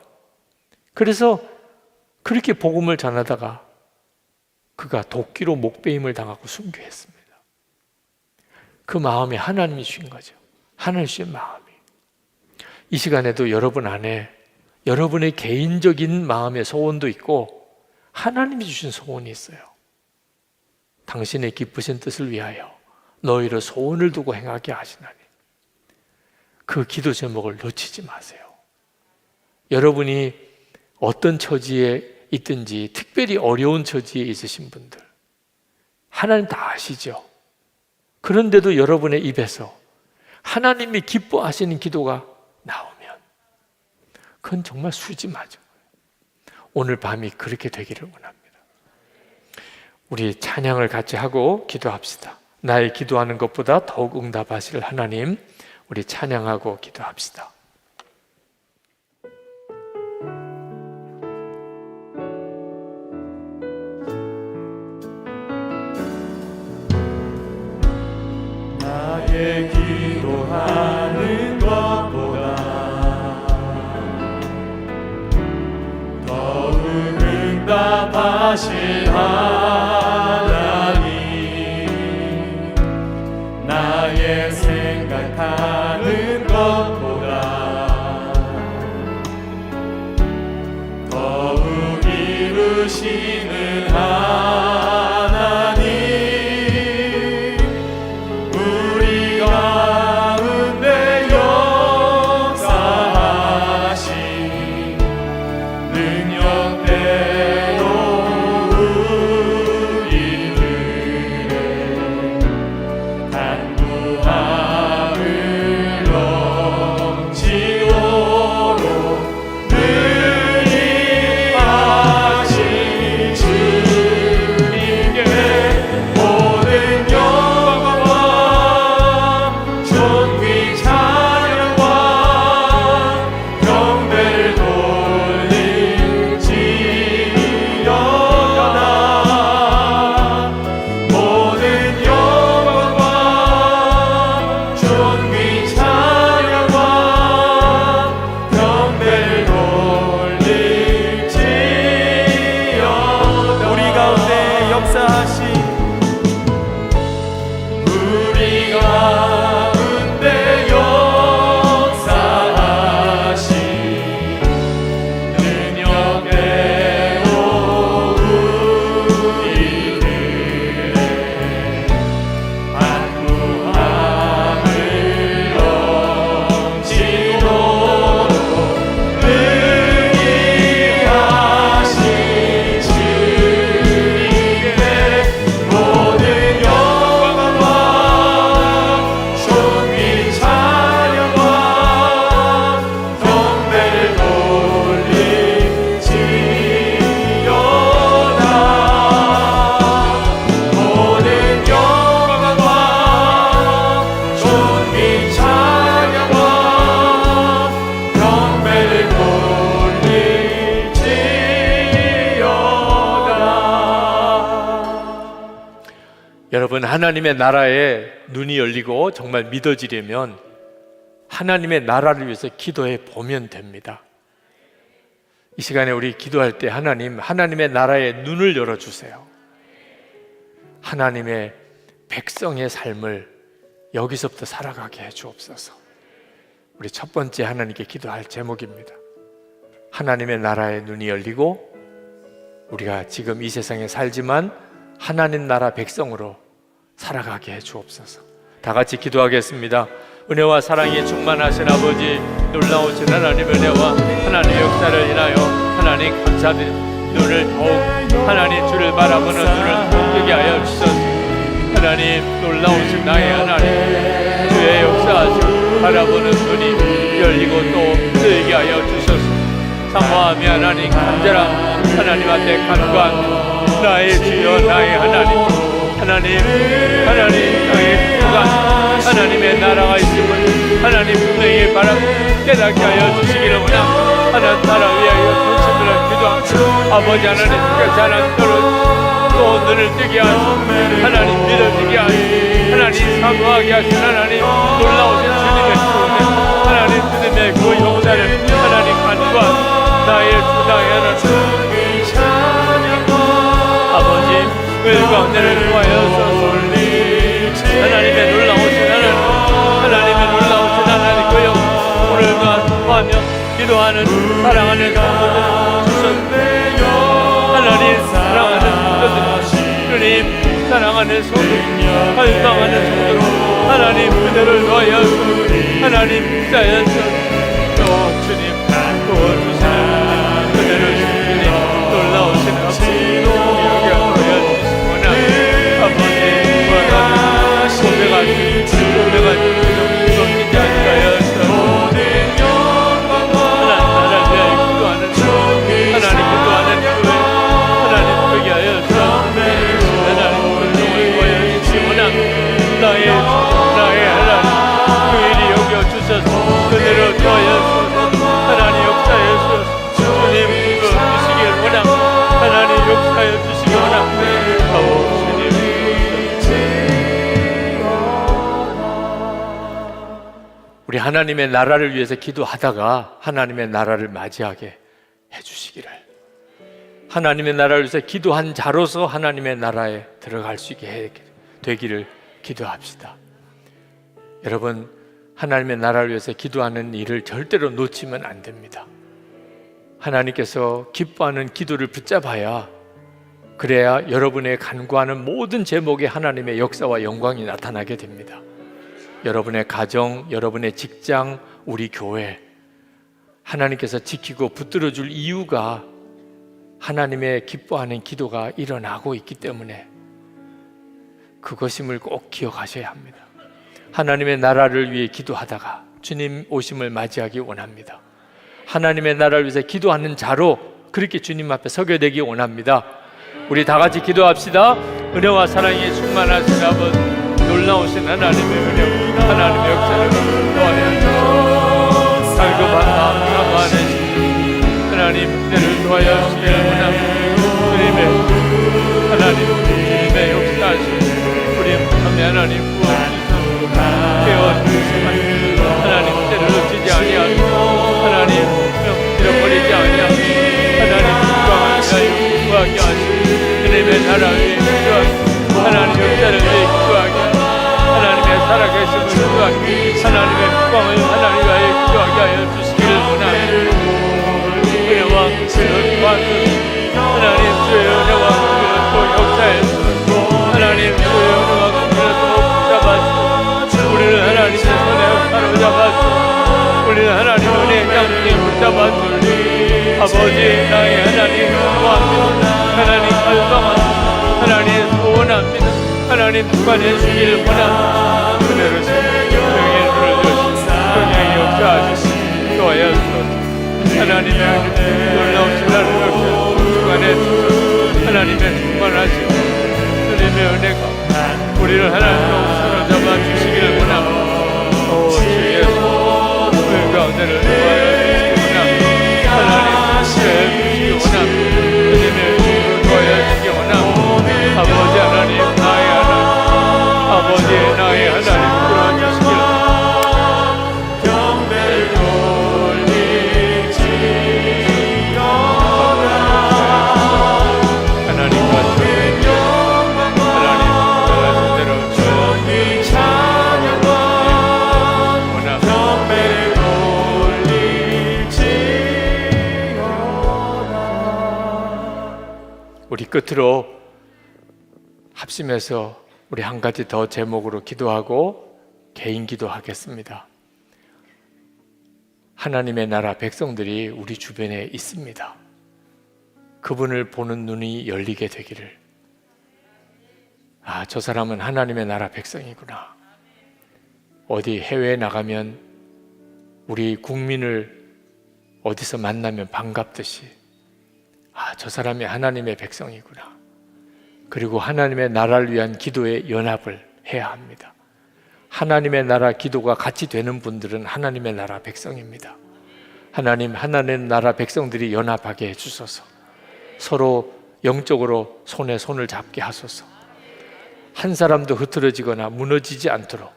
그래서 그렇게 복음을 전하다가 그가 도끼로 목베임을 당하고 순교했습니다. 그 마음이 하나님이 주신 거죠. 하나님 주신 마음이. 이 시간에도 여러분 안에 여러분의 개인적인 마음의 소원도 있고 하나님이 주신 소원이 있어요. 당신의 기쁘신 뜻을 위하여 너희를 소원을 두고 행하게 하시나니. 그 기도 제목을 놓치지 마세요. 여러분이 어떤 처지에 있든지 특별히 어려운 처지에 있으신 분들 하나님 다 아시죠? 그런데도 여러분의 입에서 하나님이 기뻐하시는 기도가 나오면 그건 정말 수지 맞아요. 오늘 밤이 그렇게 되기를 원합니다. 우리 찬양을 같이 하고 기도합시다. 나의 기도하는 것보다 더욱 응답하실 하나님, 우리 찬양하고 기도합시다. 나의 기도하는 것보다 더욱 응답하실 하나님, 나의 생각하는 것보다 더욱 이루시는 하나님, 우리 가운데 역사하신 능력대로 여러분, 하나님의 나라에 눈이 열리고 정말 믿어지려면 하나님의 나라를 위해서 기도해 보면 됩니다. 이 시간에 우리 기도할 때 하나님의 나라에 눈을 열어주세요. 하나님의 백성의 삶을 여기서부터 살아가게 해 주옵소서. 우리 첫 번째 하나님께 기도할 제목입니다. 하나님의 나라에 눈이 열리고 우리가 지금 이 세상에 살지만 하나님 나라 백성으로 살아가게 해 주옵소서. 다 같이 기도하겠습니다. 은혜와 사랑이 충만하신 아버지, 놀라우신 하나님 은혜와 하나님의 역사를 인하여 하나님 감사드립니다. 눈을 더욱 하나님 주를 바라보는 눈을 더욱 뜨게 하여 주소서. 하나님, 놀라우신 나의 하나님, 주의 역사하시고 바라보는 눈이 열리고 또 뜨게 하여 주소서. 사모하며 하나님, 간절한 하나님 앞에 간구한 나의 주여, 나의 하나님, 나의 주관, 하나님의 나라가 있음을 하나님 분명히 바라고 깨닫게 하여 주시기를 원합니다. 하나님 나라 위하여 전심으로 기도합니다. 아버지 하나님께서 하나님 또 눈을 뜨게 하시고 하나님 믿어지게 하시고 하나님 사모하게 하시는 하나님, 놀라우신 주님의 수은혜, 하나님 주님의 그 용사를 하나님 간구한 나의 주, 나의 하나님, 아버지 그 가운데를 구하여서 하나님의 놀라우신 하나님의 놀라우신 하나님 그 영 오늘과 통하며 기도하는 사랑하는 성도들 주셨네. 하나님 사랑하는 성도들, 주님 사랑하는 성도들, 갈망하는 성도들, 하나님 그대를 놓아여서 하나님 쌓여서 또 주님 도와주시는 그대를 주님 놀라우신 아버지 그대로 도와주셔서 하나님 역사하여 주님 주시길 원합니다. 하나님 역사하여 주시길 원합니다. 우리 하나님의 나라를 위해서 기도하다가 하나님의 나라를 맞이하게 해주시기를, 하나님의 나라를 위해서 기도한 자로서 하나님의 나라에 들어갈 수 있게 되기를 기도합시다. 여러분, 하나님의 나라를 위해서 기도하는 일을 절대로 놓치면 안 됩니다. 하나님께서 기뻐하는 기도를 붙잡아야, 그래야 여러분의 간구하는 모든 제목에 하나님의 역사와 영광이 나타나게 됩니다. 여러분의 가정, 여러분의 직장, 우리 교회, 하나님께서 지키고 붙들어 줄 이유가 하나님의 기뻐하는 기도가 일어나고 있기 때문에 그것임을 꼭 기억하셔야 합니다. 하나님의 나라를 위해 기도하다가 주님 오심을 맞이하기 원합니다. 하나님의 나라를 위해서 기도하는 자로 그렇게 주님 앞에 서게 되기 원합니다. 우리 다 같이 기도합시다. 은혜와 사랑이 충만하신 아버지, 놀라우신 하나님의 은혜, 하나님의 역사를 도와주셔서 갈급한 마음 사모하는 하나님 그대를 도와여 주시길 원합니다. 주님의 역사하신 우리 하나님 구원주시옵소서. 깨워주시면 하나님 그대를 놓치지 아니하고 하나님 잃어버리지 아니하고 하나님 건강한 자유 구하게 하시고 주님의 나라 위에 기도하고 하나님 역사를 위해 기도하게 하나님의 살아계심을 기도하게 하나님의 평강을 하나님 위하여 기도하게 하여 주시기를 원합니다. 은혜와 그를 도와주시고 하나님 주의 은혜와 그를 또 역사해 하나님 주의 은혜와 그를 또 붙잡아주시고 우리를 하나님의 손에 사로잡아주시고 우리는 하나님 은혜의 양쪽에 붙잡아주시고 아버지 나의 하나님 구합니다. 하나님 갈망합니다. 하나님 소원합니다. 하나님 주관해 주기를 원합니다. 그대로 성령의 눈을 주시고 성령의 역사하시고 도와주소서. 하나님의 놀라우신 나를 역사 주관해 주소서. 하나님의 충만하시고 주님의 은혜가 우리를 하나님으로 사로잡아 주시기를 원합니다. 오 주 예수 우리 가운데를 도와주시기 원합니다. 하나님 주시기 원합니다. 주님의 은혜로 도와주시기 원합니다. 아버지 하나님 나의 하나님 끝으로 합심해서 우리 한 가지 더 제목으로 기도하고 개인 기도하겠습니다. 하나님의 나라 백성들이 우리 주변에 있습니다. 그분을 보는 눈이 열리게 되기를. 아, 저 사람은 하나님의 나라 백성이구나. 어디 해외에 나가면 우리 국민을 어디서 만나면 반갑듯이, 아, 저 사람이 하나님의 백성이구나. 그리고 하나님의 나라를 위한 기도에 연합을 해야 합니다. 하나님의 나라 기도가 같이 되는 분들은 하나님의 나라 백성입니다. 하나님, 하나님의 나라 백성들이 연합하게 해주소서. 서로 영적으로 손에 손을 잡게 하소서. 한 사람도 흐트러지거나 무너지지 않도록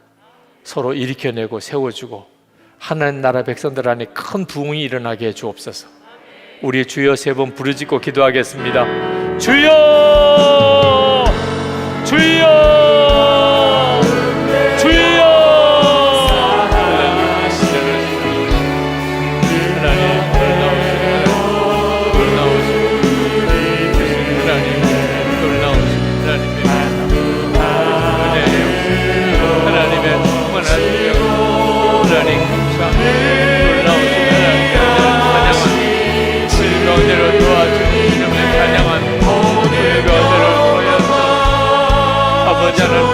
서로 일으켜내고 세워주고 하나님 나라 백성들 안에 큰 부흥이 일어나게 해 주옵소서. 우리 주여 세 번 부르짖고 기도하겠습니다. 주여! 주여! 주여!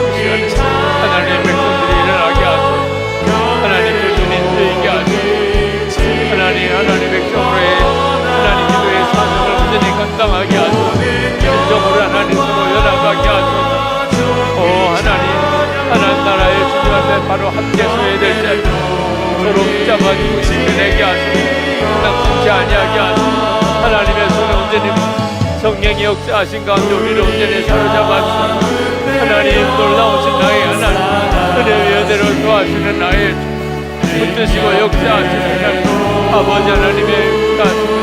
하나님의 백성들이 일어나게 하소서. 하나님 그 눈이 뜨이게 하소서. 하나님 백성으로의 하나님 기도의 사명을 온전히 감당하게 하소서. 진정으로 하나님 서로 연합하게 하소서. 오 하나님 나라의 주님 앞에 바로 함께 서야될 때 서로 붙잡아주고 지켜내게 하소서. 남지 아니하게 하소서. 하나님의 손에 온전히 성령의 역사하신 가운데 우리를 온전히 사로잡아주소서. 하나님 놀라우신 나의 하나님, 은혜의 여대로 도와주는 나의 붙드시고 역사하시는 하나님, 아버지 하나님의 가슴